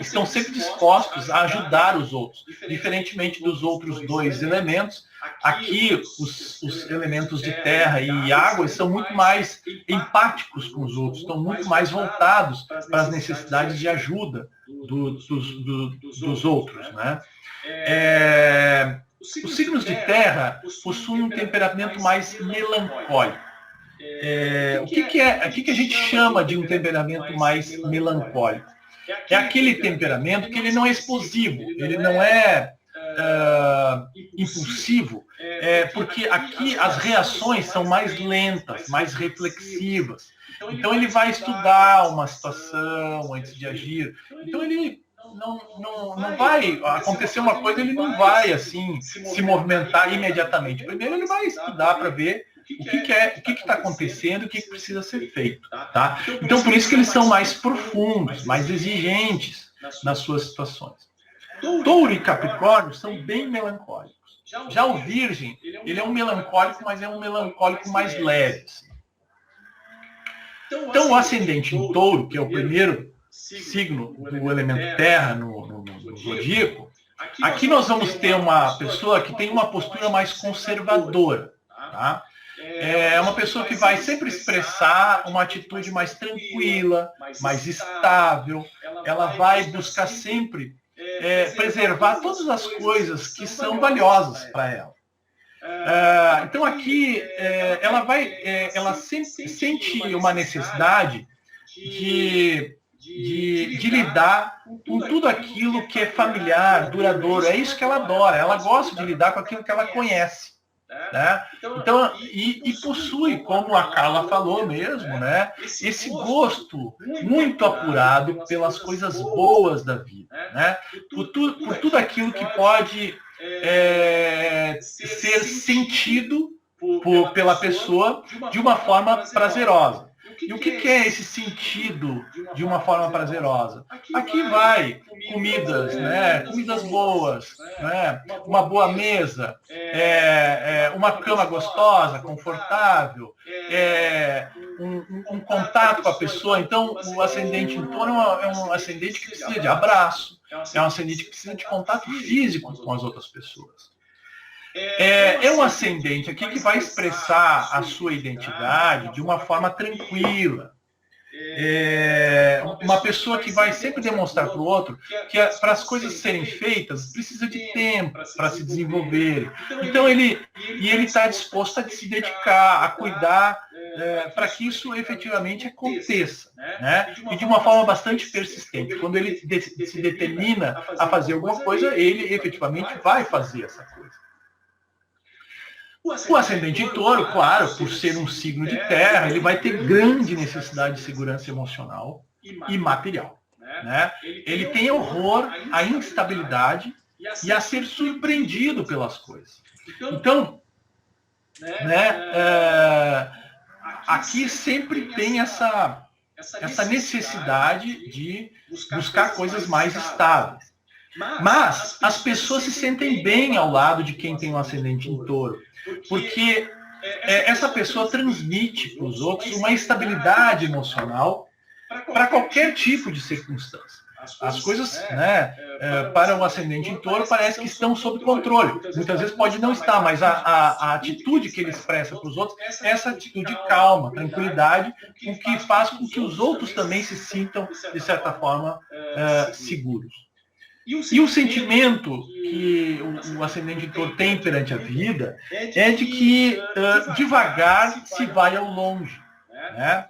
Estão sempre dispostos a ajudar os outros, diferentemente dos outros dois elementos. Aqui, os elementos de terra e água são muito mais empáticos com os outros, estão muito mais voltados para as necessidades de ajuda dos outros, né? Os signos de terra possuem um temperamento mais melancólico. O que a gente chama de um temperamento mais melancólico? É aquele temperamento que ele não é explosivo, ele não é impulsivo, porque aqui as reações são mais lentas, mais reflexivas. Então ele vai estudar uma situação antes de agir. Então ele não vai acontecer uma coisa, ele não vai assim se movimentar imediatamente. Primeiro ele vai estudar para ver o que está acontecendo, o que precisa ser feito, tá? Então por isso que eles são mais profundos, mais exigentes nas suas situações. Touro e Capricórnio são bem melancólicos. Já o Virgem, ele é um melancólico, mas é um melancólico mais leve. Assim. Então o ascendente em Touro, que é o primeiro signo do elemento terra no zodíaco, aqui nós vamos ter uma pessoa que tem uma postura mais conservadora, tá? É uma pessoa que vai sempre expressar uma atitude mais tranquila, mais estável. Ela vai buscar sempre preservar todas as coisas que são valiosas para ela. Então aqui ela sempre sente uma necessidade de lidar com tudo aquilo que é familiar, duradouro. É isso que ela adora. Ela gosta de lidar com aquilo que ela conhece. Né? Então, e possui, como a Carla falou mesmo, né, esse gosto muito apurado pelas coisas boas da vida, né? Por tudo aquilo que pode ser sentido pela pessoa de uma forma prazerosa. E o que é esse sentido de uma forma prazerosa? Aqui vai comidas, né? Comidas boas, né? Uma boa mesa, uma cama gostosa, confortável, um contato com a pessoa. Então, o ascendente em Touro é um ascendente que precisa de abraço, é um ascendente que precisa de contato físico com as outras pessoas. É um ascendente aqui que vai expressar a sua identidade de uma forma tranquila. uma pessoa que vai sempre demonstrar para o outro que para as coisas serem feitas precisa de tempo para se desenvolver. Então ele está disposto a se dedicar, a cuidar para que isso efetivamente aconteça, né? E de uma forma bastante persistente. Quando ele se determina a fazer alguma coisa, ele efetivamente vai fazer essa coisa. O ascendente em touro, claro, por ser um signo de terra, ele vai ter grande necessidade de segurança emocional e material, né? Ele tem horror à instabilidade e a ser surpreendido pelas coisas. Então, né, aqui sempre tem essa necessidade de buscar coisas mais estáveis. Mas as pessoas se sentem bem ao lado de quem tem um ascendente em touro, porque essa pessoa transmite para os outros uma estabilidade emocional para qualquer tipo de circunstância. As coisas, né, para o ascendente em touro parece que estão sob controle. Muitas vezes pode não estar, mas a atitude que ele expressa para os outros é essa atitude de calma, tranquilidade, o que faz com que os outros também se sintam, de certa forma, seguros. E o sentimento que o ascendente em touro tem perante a vida é de que devagar se vai ao longe, né?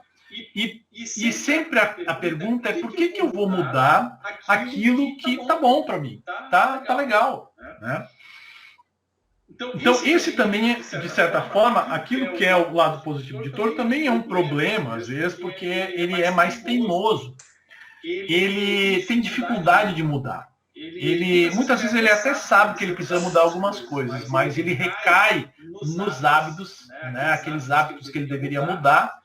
E sempre a pergunta é por que eu vou mudar aquilo que tá bom para mim, tá legal, né? Então esse também é, de certa forma, aquilo que é o lado positivo de touro também é um problema às vezes, porque ele é mais teimoso, ele tem dificuldade de mudar. Muitas vezes ele até sabe que ele precisa mudar algumas coisas, mas ele recai nos hábitos, né, aqueles hábitos que ele deveria mudar,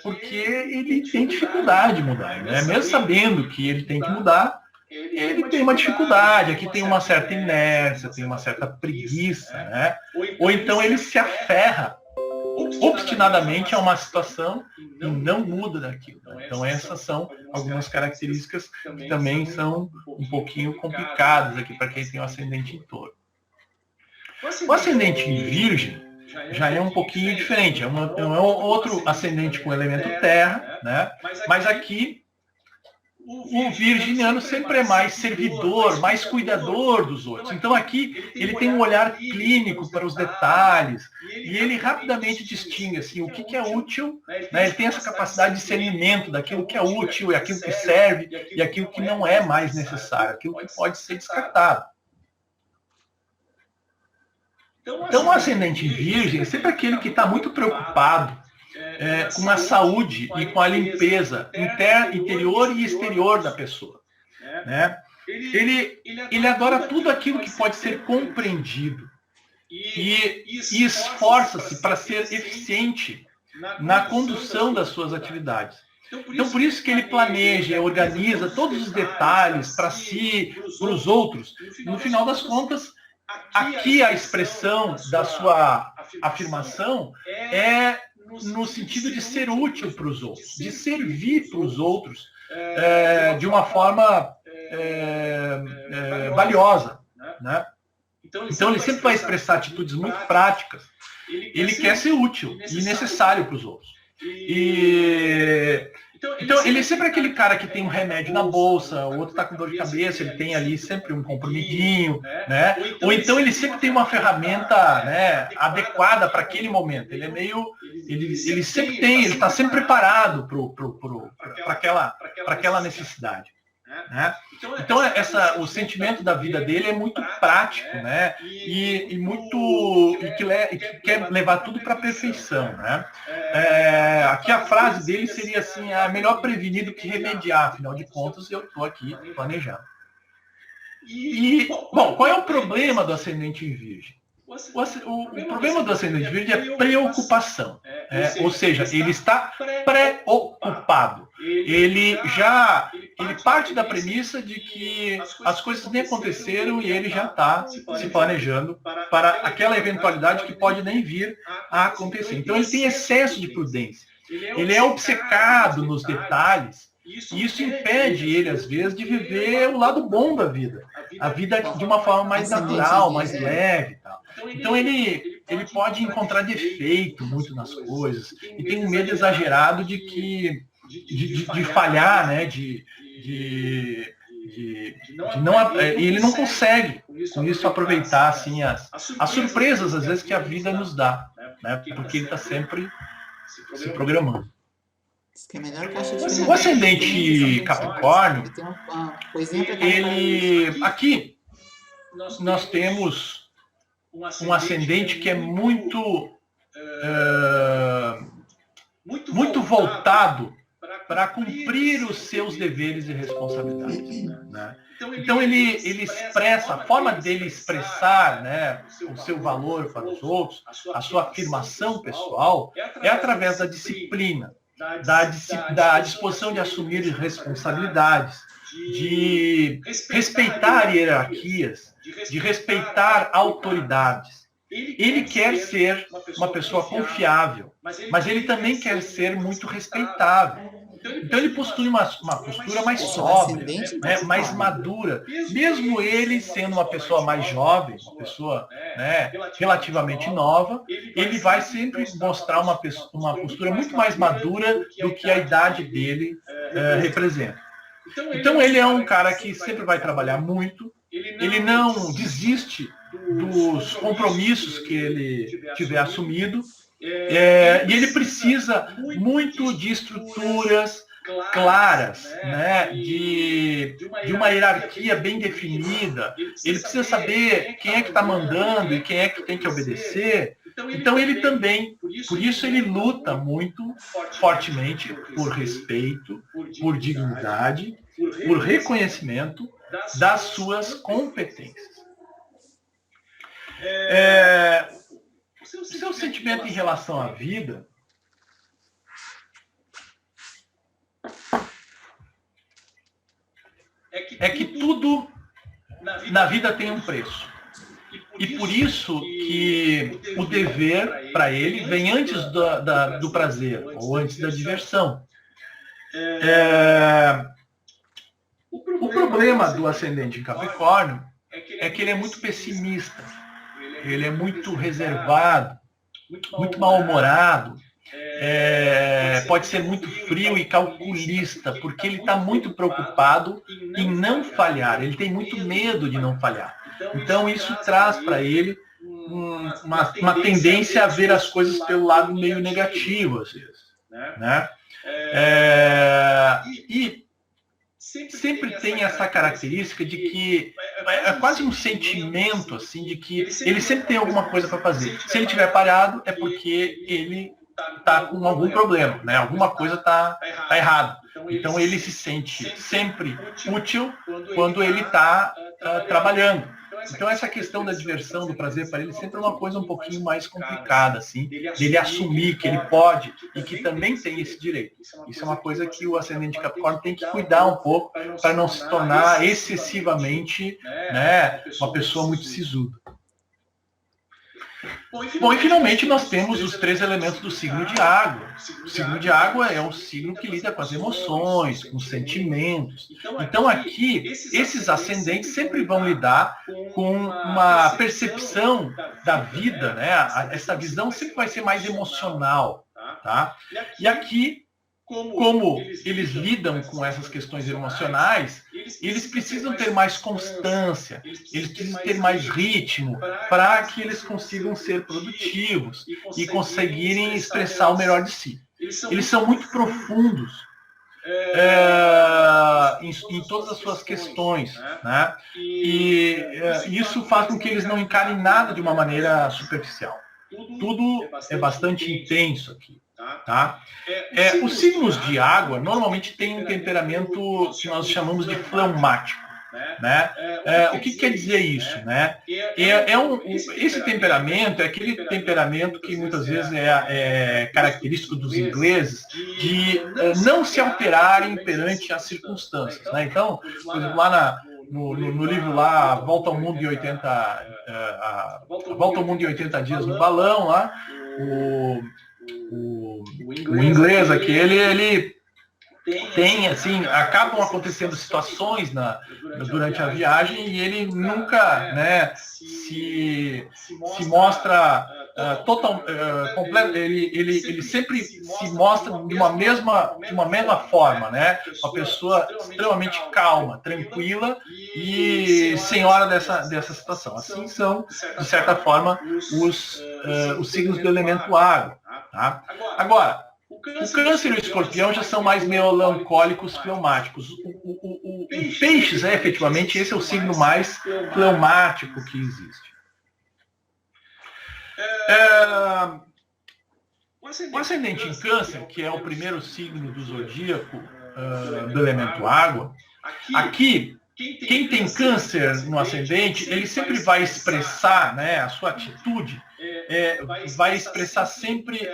porque ele tem dificuldade de mudar, né? Mesmo sabendo que ele tem que mudar, ele tem uma dificuldade, aqui tem uma certa inércia, tem uma certa preguiça, né? Ou então ele se aferra obstinadamente a uma situação e não muda daquilo. Então essas são algumas características que também são um pouquinho complicadas aqui para quem tem o ascendente em touro. O ascendente em virgem já é um pouquinho diferente, é um outro ascendente com elemento terra, né? Mas aqui o virginiano sempre é mais servidor, mais cuidador dos outros. Então aqui ele tem um olhar clínico para os detalhes e ele rapidamente distingue assim, o que é útil, né? Ele tem essa capacidade de discernimento daquilo que é útil e aquilo que serve e aquilo que não é mais necessário, aquilo que pode ser descartado. Então o ascendente em virgem é sempre aquele que está muito preocupado com a saúde e com a limpeza interior e exterior da pessoa, né? Ele adora tudo aquilo que pode ser compreendido e esforça-se para ser eficiente na condução das suas atividades. Então, por isso que ele planeja, organiza todos os detalhes para si, para os outros. No final das contas, aqui a expressão da sua afirmação é no sentido de ser útil para os outros, de servir para os outros de uma forma valiosa, né? Então ele sempre vai expressar atitudes muito práticas. Ele quer ser útil e necessário para os outros. Então, ele é sempre aquele cara que tem um remédio na bolsa, o outro está com dor de cabeça, ele tem ali sempre um comprimidinho, né? Ou então ele sempre tem uma ferramenta, né, adequada para aquele momento. Ele é meio... Ele sempre tem, ele está sempre preparado para aquela necessidade, né? Então o sentimento da vida dele é muito prático, né? E que quer levar tudo para a perfeição, né? Aqui a frase dele seria assim: é melhor prevenir do que remediar. Afinal de contas, eu estou aqui planejando. Bom, qual é o problema do ascendente em virgem? O problema do ascendente em virgem é preocupação. Ou seja, ele está preocupado. Ele parte da premissa de que as coisas nem aconteceram e ele já está se planejando para aquela eventualidade que pode nem vir a acontecer. Então ele tem excesso de prudência. Ele é obcecado nos detalhes e isso impede ele, às vezes, de viver o lado bom da vida. A vida de uma forma mais natural, mais leve e tal. Então ele pode encontrar defeito muito nas coisas e tem um medo exagerado de que de falhar, né? E ele não consegue com isso aproveitar assim as surpresas às vezes que a vida nos dá, né? Porque ele está sempre se programando. Que é melhor caixa de O ascendente Capricórnio, tem uma coisinha para ele aqui nós temos um ascendente que é muito voltado para cumprir os seus deveres e responsabilidades, né? Então ele expressa, a forma dele expressar, né, o seu valor para os outros, a sua afirmação pessoal, é através da disciplina, da disposição de assumir responsabilidades, de respeitar hierarquias, de respeitar autoridades. Ele quer ser uma pessoa confiável, mas ele também quer ser muito respeitável. Então ele possui uma postura mais sóbria, né, mais madura. Mesmo ele sendo uma pessoa mais jovem, uma pessoa, né, relativamente nova, ele vai sempre mostrar uma postura muito mais madura do que a idade dele representa. Então ele é um cara que sempre vai trabalhar muito, ele não desiste dos compromissos que ele tiver assumido, e ele precisa muito de estruturas claras, né? de uma hierarquia bem definida. Ele precisa saber quem é que está mandando e quem é que tem que obedecer. Então ele também, por isso ele luta muito fortemente por respeito, por dignidade, por reconhecimento das suas competências. O seu sentimento em relação à vida é que tudo na vida tem um preço. E por isso que o dever para ele vem antes do prazer, ou antes da diversão. O problema do ascendente em Capricórnio é que ele é muito pessimista, ele é muito reservado, muito mal-humorado, pode ser muito frio e calculista, porque ele está muito preocupado em não falhar, ele tem muito medo de não falhar. Então isso traz para ele uma tendência a ver as coisas pelo lado meio negativo, às vezes, né? E sempre tem essa característica de que é quase um sentimento assim de que ele sempre tem alguma coisa para fazer. Se ele estiver parado é porque ele está com algum problema, né? Alguma coisa está errada. Então ele se sente sempre útil quando ele está trabalhando. Então essa questão da diversão, do prazer para ele sempre é uma coisa um pouquinho mais complicada, assim, dele assumir que ele pode e que também tem esse direito. Isso é uma coisa que o ascendente Capricórnio tem que cuidar um pouco para não se tornar excessivamente, né, uma pessoa muito sisuda. Bom, e finalmente nós temos os 3 elementos do signo de água. O signo de água é um signo que lida com as emoções, com os sentimentos. Então aqui, esses ascendentes sempre vão lidar com uma percepção da vida, né? Essa visão sempre vai ser mais emocional, tá? E aqui, como eles lidam com essas questões emocionais, eles precisam ter mais constância, eles precisam ter mais ritmo para que eles consigam ser produtivos e conseguirem expressar o melhor de si. Eles são muito profundos em todas as suas questões, né? E isso faz com que eles não encarem nada de uma maneira superficial. Tudo é bastante intenso aqui. Tá? Os signos de água normalmente têm um temperamento que nós chamamos de fleumático, né? O que quer dizer isso, né? Esse temperamento é aquele temperamento que muitas vezes é característico dos ingleses de não se alterarem perante as circunstâncias, né? Então, por exemplo, lá no livro lá, Volta ao Mundo em 80, Volta ao Mundo em 80 dias no balão, lá, o inglês aqui, ele tem, assim, acabam acontecendo situações durante a viagem e ele nunca, né, se mostra completo, ele sempre se mostra de uma mesma forma, né, uma pessoa extremamente calma, tranquila e senhora dessa situação. Assim são, de certa forma, os signos do elemento água. Tá? Agora, o câncer e o escorpião já são mais melancólicos, fleumáticos. O peixes, efetivamente, esse é o signo mais fleumático que existe. O ascendente em câncer, que é o primeiro signo do zodíaco do elemento água, aqui, quem tem câncer no ascendente, ele sempre vai expressar, né, a sua atitude, vai expressar sempre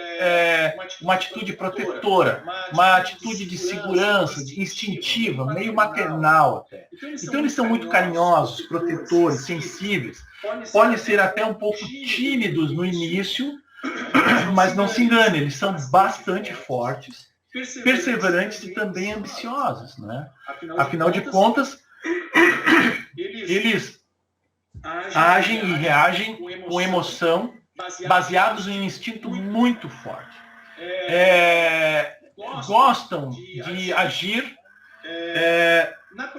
uma atitude protetora, uma atitude de segurança, instintiva, meio maternal até. Então eles são muito carinhosos, protetores, sensíveis, podem ser até um pouco tímidos no início, mas não se engane, eles são bastante fortes, perseverantes e também ambiciosos, né? Afinal de contas, eles agem e reagem com emoção, baseados em um instinto muito forte. Gostam de agir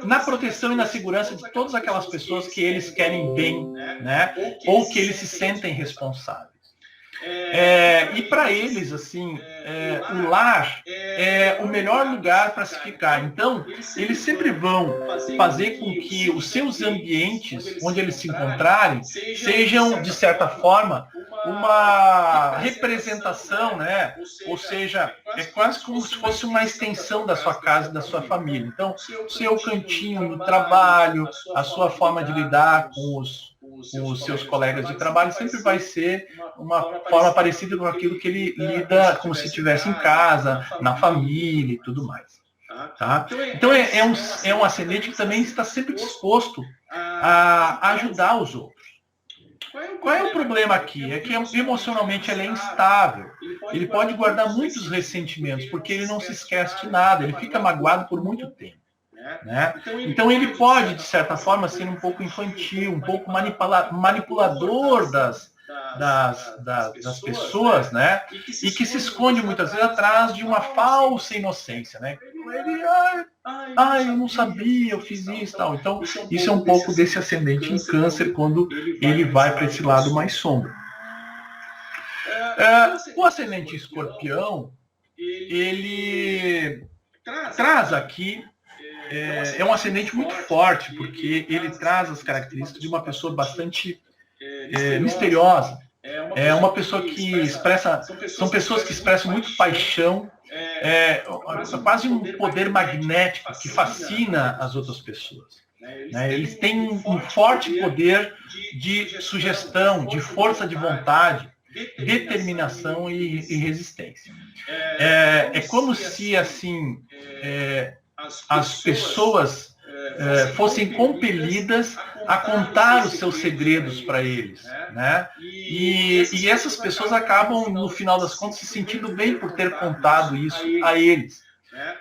na proteção e na segurança de todas aquelas pessoas que eles querem bem, né? Ou que eles se sentem responsáveis. E para eles, assim, o lar é o melhor lugar para se ficar. Então, eles sempre vão fazer com que os seus ambientes, onde eles se encontrarem, sejam, de certa forma, uma representação, né? Ou seja, é quase como se fosse uma extensão da sua casa, da sua família. Então, o seu cantinho no trabalho, a sua forma de lidar com os seus colegas de trabalho sempre vai ser uma forma parecida com aquilo que ele lida como se estivesse em casa, na família e tudo mais. Tá? Então é um ascendente que também está sempre disposto a ajudar os outros. Qual é o problema aqui? É que emocionalmente ele é instável. Ele pode guardar muitos ressentimentos, porque ele não se esquece de nada, ele fica magoado por muito tempo. Né? Então ele pode, de certa forma, ser um pouco infantil, um pouco manipulador das pessoas, né? E que se esconde muitas vezes atrás de uma falsa inocência, né? Ele, eu não sabia, eu fiz isso, tal. Então isso é um pouco desse ascendente em câncer quando ele vai para esse lado mais sombra. O ascendente escorpião, ele traz aqui é um ascendente muito forte, porque ele traz as características de uma pessoa bastante misteriosa. É uma pessoa que expressa, são pessoas que expressam muito paixão, quase um poder magnético que fascina as outras pessoas. Eles têm um forte poder de sugestão, de força de vontade, determinação e resistência. É como se, assim, as pessoas fossem compelidas a contar os seus segredos para eles, né? E essas pessoas acabam, no final das contas, se sentindo bem por ter contado isso a eles,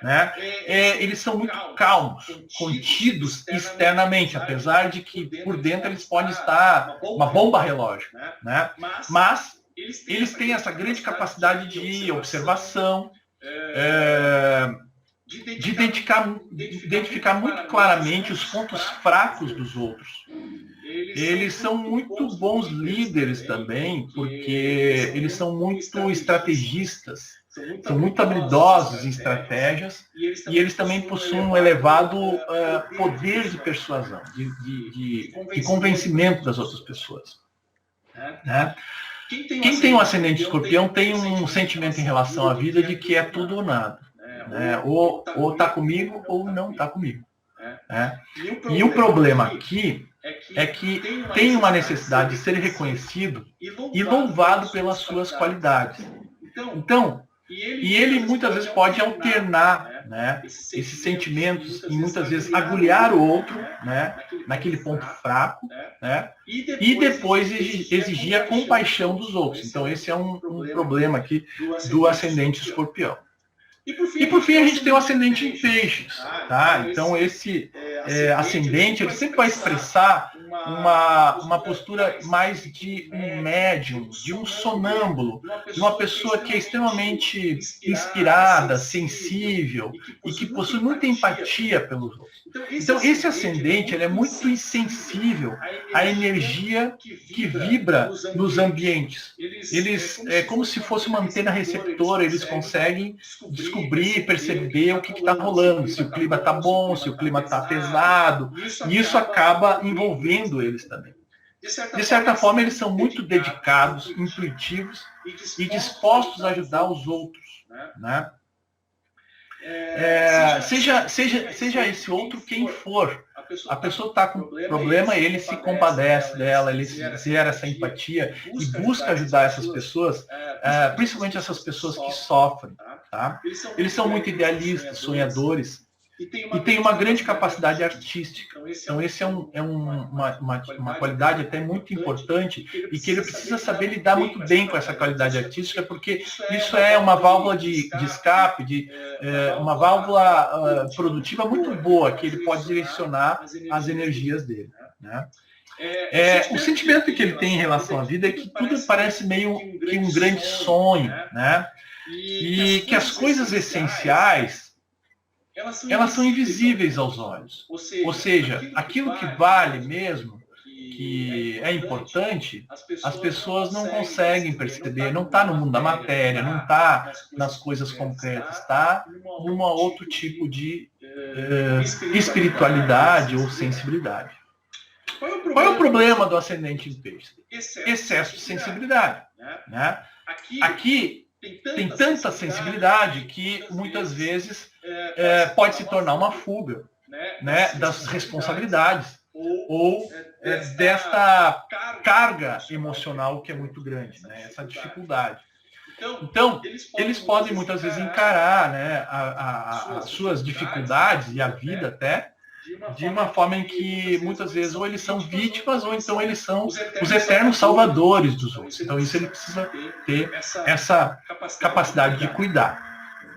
né? Eles são muito calmos, contidos externamente, apesar de que por dentro eles podem estar uma bomba relógio, né? Mas eles têm essa grande capacidade de observação, de identificar muito claramente os pontos fracos dos outros. Eles são muito bons líderes também, porque eles são muito estrategistas, são muito habilidosos em estratégias, e eles também possuem um elevado poder de persuasão, de convencimento das outras pessoas. Né? Quem tem um ascendente escorpião tem um sentimento em relação à vida de que é tudo ou nada. Ou está comigo ou não está comigo. E o problema aqui é que tem uma necessidade de ser reconhecido e louvado pelas suas qualidades. Então, e ele muitas vezes pode alternar, né, esses sentimentos e muitas vezes agulhar o outro, né, naquele ponto fraco, né, e depois exigir a compaixão dos outros. Então esse é um problema aqui do ascendente escorpião. E por fim a gente tem o ascendente em peixes, tá? Então esse ascendente ele sempre vai expressar uma postura mais de um médium, de um sonâmbulo, de uma pessoa que é extremamente inspirada, sensível e que possui muita empatia pelos outros. Então esse ascendente ele é muito insensível à energia que vibra nos ambientes. Eles, é como se fosse uma antena receptora, eles conseguem descobrir, perceber o que está rolando, se o clima está bom, se o clima está pesado, e isso acaba envolvendo eles também. De certa forma, eles são muito dedicados, intuitivos e dispostos a ajudar os outros, né? Seja esse outro quem for, a pessoa está com problema, ele se compadece dela, ele gera essa empatia e busca ajudar essas pessoas, principalmente essas pessoas que sofrem. Tá? Eles são muito idealistas, sonhadores e têm uma grande capacidade artística. Então esse é uma qualidade até muito importante e que ele precisa saber lidar muito bem com essa qualidade artística, porque isso é uma válvula de escape, uma válvula produtiva muito boa que ele pode direcionar as energias dele. Né? O sentimento que ele tem em relação à vida é que tudo parece meio que um grande sonho, né? E que as coisas essenciais elas são invisíveis aos olhos. Ou seja, aquilo que vale mesmo, que é importante, as pessoas não conseguem perceber, não está no mundo da matéria, não está nas coisas concretas, está num outro tipo de espiritualidade ou sensibilidade. Qual é o problema do ascendente em peixes? Excesso de sensibilidade. Né? Aqui tem tanta sensibilidade que muitas vezes pode se tornar uma fuga, né, das responsabilidades ou desta carga emocional que é muito grande, né, essa dificuldade. Então, eles podem muitas vezes encarar, né, as suas dificuldades e a vida até de uma forma em que muitas vezes ou eles são vítimas ou então eles são os eternos salvadores dos outros. Então isso ele precisa ter essa capacidade de cuidar.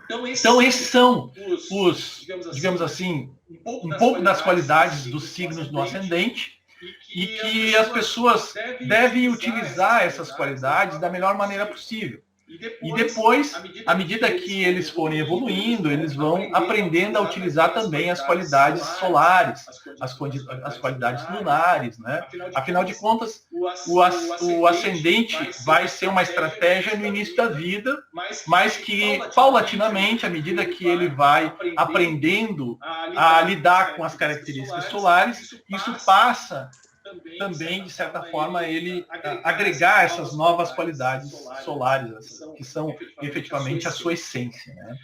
Então esses são os, digamos assim, um pouco das qualidades dos signos no ascendente e que as pessoas devem utilizar essas qualidades da melhor maneira possível. E depois, à medida que eles forem evoluindo, eles vão aprendendo a utilizar também as qualidades solares, as qualidades lunares, né? Afinal de contas, o ascendente vai ser uma estratégia no início da vida, mas que, paulatinamente, à medida que ele vai aprendendo a lidar com as características solares, isso passa também, de certa forma, ele agregar essas novas qualidades solares, que são efetivamente a sua essência. Né?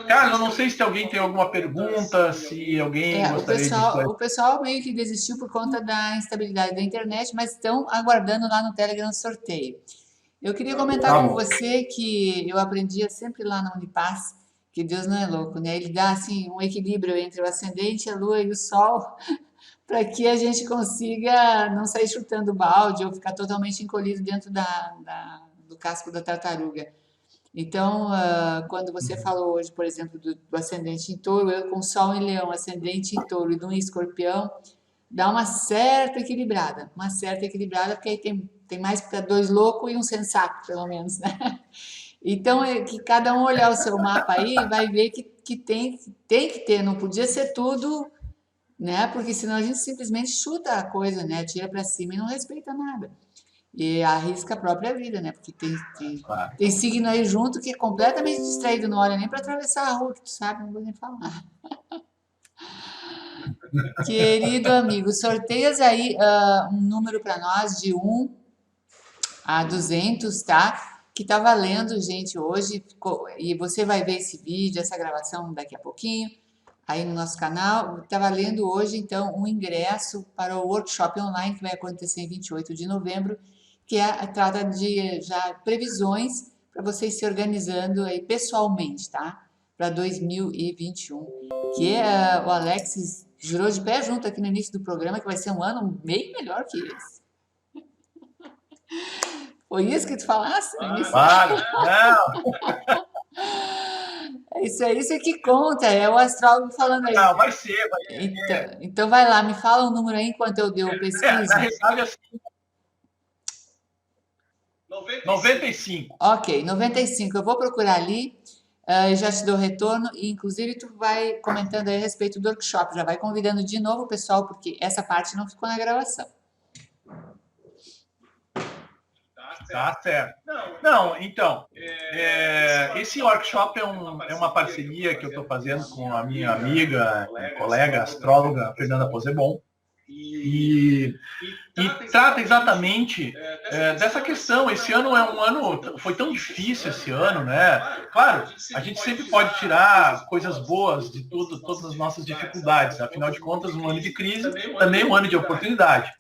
Carlos, eu não sei se alguém tem alguma pergunta, se alguém gostaria de esclarecer. O pessoal meio que desistiu por conta da instabilidade da internet, mas estão aguardando lá no Telegram o sorteio. Eu queria comentar com você que eu aprendia sempre lá na Unipaz, que Deus não é louco, né? Ele dá assim um equilíbrio entre o ascendente, a lua e o sol, para que a gente consiga não sair chutando balde ou ficar totalmente encolhido dentro do casco da tartaruga. Então, quando você falou hoje, por exemplo, do ascendente em touro, eu com sol em leão, ascendente em touro e de um escorpião, dá uma certa equilibrada, porque aí tem mais para dois loucos e um sensato, pelo menos, né? Então, que cada um olhar o seu mapa aí vai ver que tem que ter, não podia ser tudo, né? Porque senão a gente simplesmente chuta a coisa, né? Tira para cima e não respeita nada. E arrisca a própria vida, né? Porque tem signo aí junto que é completamente distraído, não olha nem para atravessar a rua, que tu sabe, não vou nem falar. Querido amigo, sorteias aí um número para nós de 1 a 200, tá? Que tá valendo, gente, hoje. E você vai ver esse vídeo, essa gravação daqui a pouquinho, aí no nosso canal. Tá valendo hoje, então, um ingresso para o workshop online que vai acontecer em 28 de novembro, que trata de já previsões para vocês se organizando aí pessoalmente, tá? Para 2021. Que o Alex jurou de pé junto aqui no início do programa que vai ser um ano bem melhor que esse. Foi isso que tu falasse no início? Não! É isso que conta, é o astrólogo falando aí. Não, vai ser, vai Então vai lá, me fala um número aí enquanto eu na pesquiso. realidade, assim, 95. Ok, 95. Eu vou procurar ali, já te dou retorno e inclusive tu vai comentando aí a respeito do workshop, já vai convidando de novo o pessoal, porque essa parte não ficou na gravação. Tá certo. Não, então, esse workshop é uma parceria que eu estou fazendo com a minha amiga, colega astróloga Fernanda Posebon, e trata exatamente dessa questão. Esse ano é um ano, foi tão difícil esse ano, né? Claro, a gente sempre pode tirar coisas boas de tudo, todas as nossas dificuldades. Afinal de contas, um ano de crise também é um ano de oportunidade.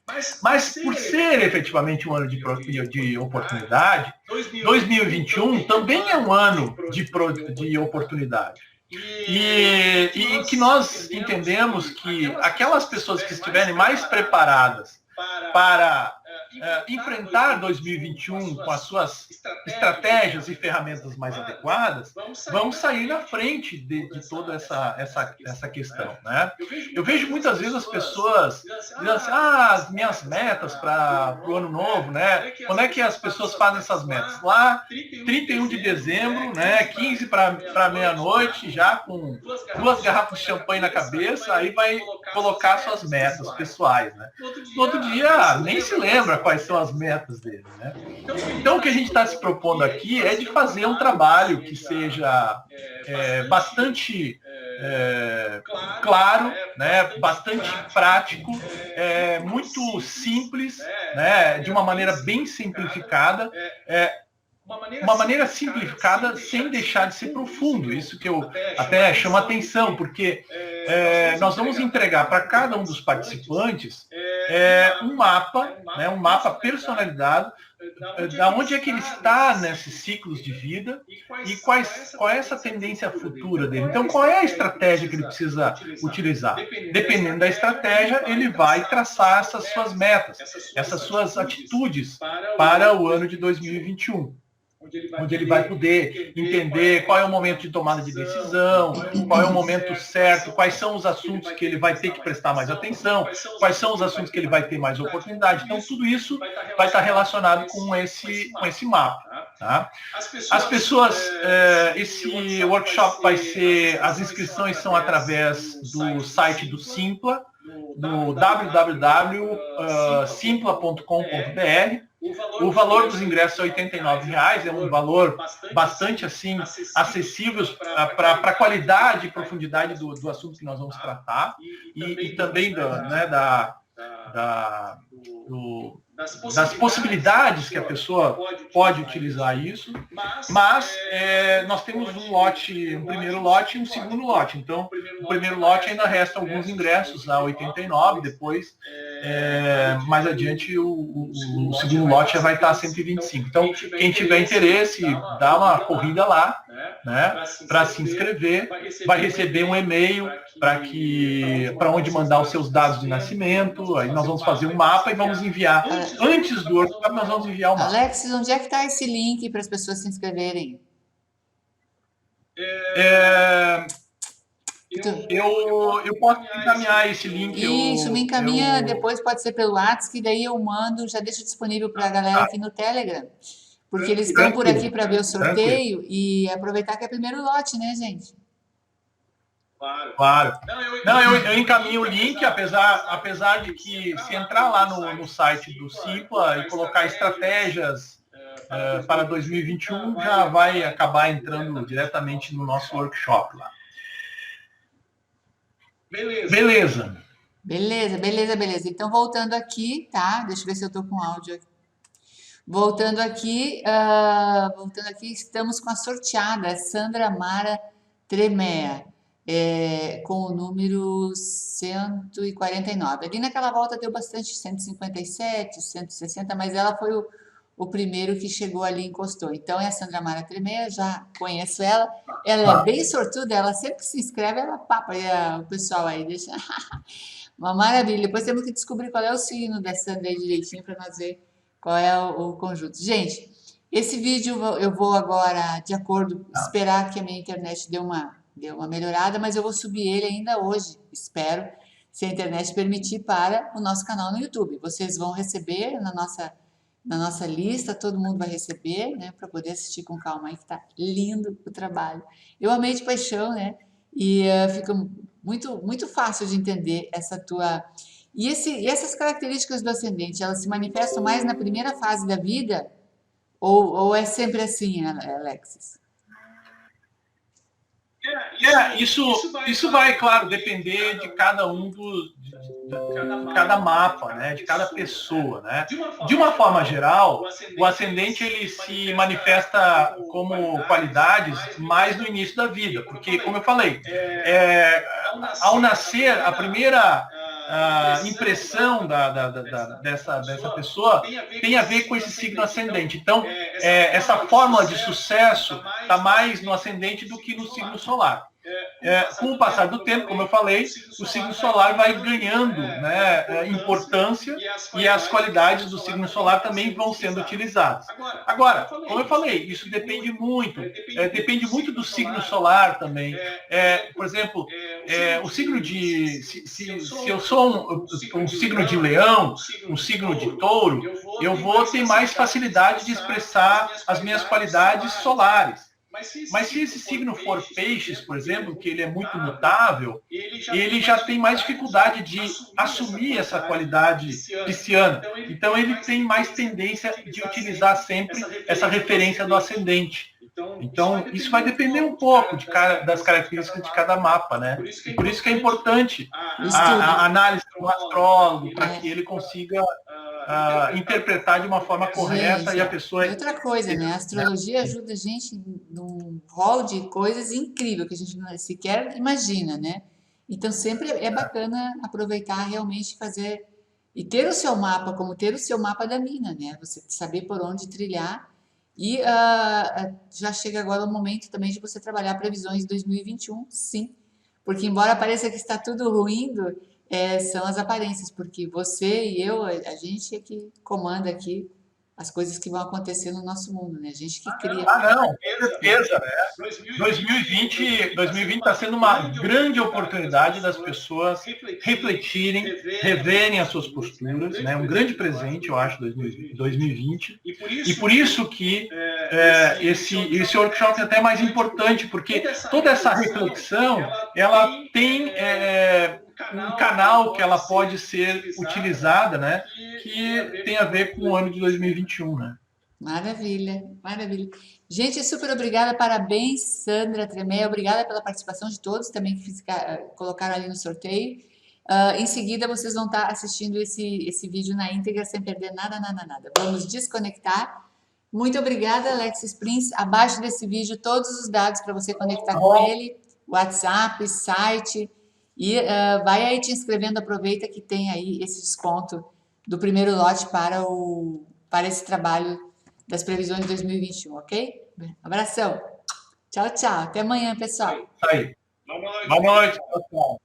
Mas por ser efetivamente um ano de oportunidade, 2021 também é um ano de oportunidade. E que nós entendemos que aquelas pessoas que estiverem mais preparadas para enfrentar 2021 com as suas estratégias e ferramentas mais adequadas, vão sair na frente de toda essa questão. Né? Eu vejo muitas vezes as pessoas dizendo assim, as minhas metas para o ano novo, né? Quando é que as pessoas fazem essas metas? Lá, 31 de dezembro, né? 15 para meia-noite, já com 2 garrafas de champanhe na cabeça, aí vai colocar suas metas pessoais. Né? No outro dia, nem se lembra quais são as metas dele. Né? Então, o que a gente está se propondo aqui é de fazer um trabalho que seja bastante claro, né? Bastante prático, muito simples, né? De uma maneira bem simplificada, uma maneira simplificada sem deixar de ser profundo. Isso que eu até chamo a atenção, porque nós vamos entregar para cada um dos participantes um mapa, né, um mapa personalizado da onde é que ele está nesses ciclos de vida e qual é essa tendência futura dele. Então, qual é a estratégia que ele precisa utilizar? Dependendo da estratégia, ele vai traçar essas suas metas, essas suas atitudes para o ano de 2021. Onde ele vai poder entender qual é o momento de tomada de decisão, qual é o momento certo, quais são os assuntos que ele vai ter que prestar mais atenção, quais são os assuntos que ele vai ter mais oportunidade. Então, tudo isso vai estar relacionado com esse mapa. Tá? As pessoas, esse workshop vai ser, as inscrições são através do site do Simpla, no www.simpla.com.br. O valor dos ingressos é R$ 89,00, é um valor bastante assim acessível para a qualidade e profundidade do assunto que nós vamos tratar e também das possibilidades que a pessoa pode utilizar isso, mas nós temos um primeiro lote e um segundo lote. Então, o primeiro lote ainda resta alguns ingressos a 89, depois, mais adiante, o segundo lote já vai estar a 125. Então, quem tiver interesse, dá uma corrida lá, né, para se inscrever, vai receber um e-mail para onde mandar os seus dados de nascimento. Aí nós vamos fazer um mapa e vamos enviar. Antes do workshop, nós vamos enviar o mapa. Alex, onde é que está esse link para as pessoas se inscreverem? Eu posso encaminhar esse link. Isso, me encaminha depois, pode ser pelo WhatsApp, que daí eu mando, já deixo disponível para a galera aqui no Telegram. Porque eles estão por aqui para ver o sorteio e aproveitar que é primeiro lote, né, gente? Claro. Não, eu encaminho o link, apesar de que se entrar lá no site do Simpla e colocar estratégias para 2021, já vai acabar entrando diretamente no nosso workshop lá. Beleza. Então, voltando aqui, tá? Deixa eu ver se eu estou com áudio aqui. Voltando aqui, estamos com a sorteada, Sandra Mara Tremea, com o número 149. Ali naquela volta deu bastante, 157, 160, mas ela foi o primeiro que chegou ali e encostou. Então, é a Sandra Mara Tremea, já conheço ela. Ela é bem sortuda, ela sempre se inscreve, ela papa o pessoal aí, deixa... Uma maravilha. Depois temos que descobrir qual é o signo da Sandra aí direitinho para nós ver qual é o conjunto. Gente, Esse vídeo eu vou agora, de acordo, esperar que a minha internet dê uma melhorada, mas eu vou subir ele ainda hoje, espero, se a internet permitir, para o nosso canal no YouTube. Vocês vão receber na nossa lista, todo mundo vai receber, né, para poder assistir com calma aí, que tá lindo o trabalho. Eu amei de paixão, né? E fica muito fácil de entender essa tua. E essas características do ascendente, elas se manifestam mais na primeira fase da vida? Ou é sempre assim, Alexis? Isso vai, claro, depender de cada um de cada mapa, né? De cada pessoa, né? De uma forma geral, o ascendente ele se manifesta como qualidades mais no início da vida, porque, como eu falei, ao nascer, a primeira impressão dessa pessoa tem a ver com esse signo ascendente. Então, essa fórmula de sucesso está mais no ascendente do que no signo solar. Com o passar do tempo, como eu falei, o signo solar vai ganhando, né, importância e as qualidades do signo solar também vão sendo utilizadas. Agora, como eu falei, isso depende muito do signo solar também. Por exemplo, o signo de... Se eu sou um signo de leão, um signo de touro, eu vou ter mais facilidade de expressar as minhas qualidades solares. Mas se esse signo for peixes, por exemplo, que ele é muito mutável, ele já tem mais dificuldade de assumir essa qualidade pisciana. Então ele tem mais tendência de utilizar sempre essa referência do ascendente. Então isso vai depender um pouco das características de cada mapa, né? E por isso que é importante a análise do astrólogo, para que ele consiga interpretar de uma forma correta e a pessoa... E outra coisa, né? A astrologia ajuda a gente num rol de coisas incrível que a gente não sequer imagina, né? Então sempre é bacana aproveitar realmente fazer e ter o seu mapa, como ter o seu mapa da mina, né? Você saber por onde trilhar e já chega agora o momento também de você trabalhar previsões de 2021, sim. Porque embora pareça que está tudo ruindo, são as aparências, porque você e eu, a gente é que comanda aqui as coisas que vão acontecer no nosso mundo, né? A gente que cria. Não, com certeza, né? 2020 está sendo uma grande oportunidade das pessoas refletirem, reverem as suas posturas, né? Um grande presente, eu acho, 2020. E por isso que esse workshop é até mais importante, porque toda essa reflexão, ela tem um canal que ela pode ser utilizada, né? Que tem a ver com o ano de 2021, né? Maravilha, maravilha. Gente, super obrigada, parabéns, Sandra Tremé, obrigada pela participação de todos também que colocaram ali no sorteio. Em seguida, vocês vão estar assistindo esse vídeo na íntegra, sem perder nada, nada, nada. Vamos desconectar. Muito obrigada, Alexis Prince. Abaixo desse vídeo, todos os dados para você conectar com ele, WhatsApp, site, e vai aí te inscrevendo, aproveita que tem aí esse desconto do primeiro lote para esse trabalho das previsões de 2021, ok? Abração. Tchau, tchau. Até amanhã, pessoal. Aí. Boa noite. Boa noite. Tchau, tchau.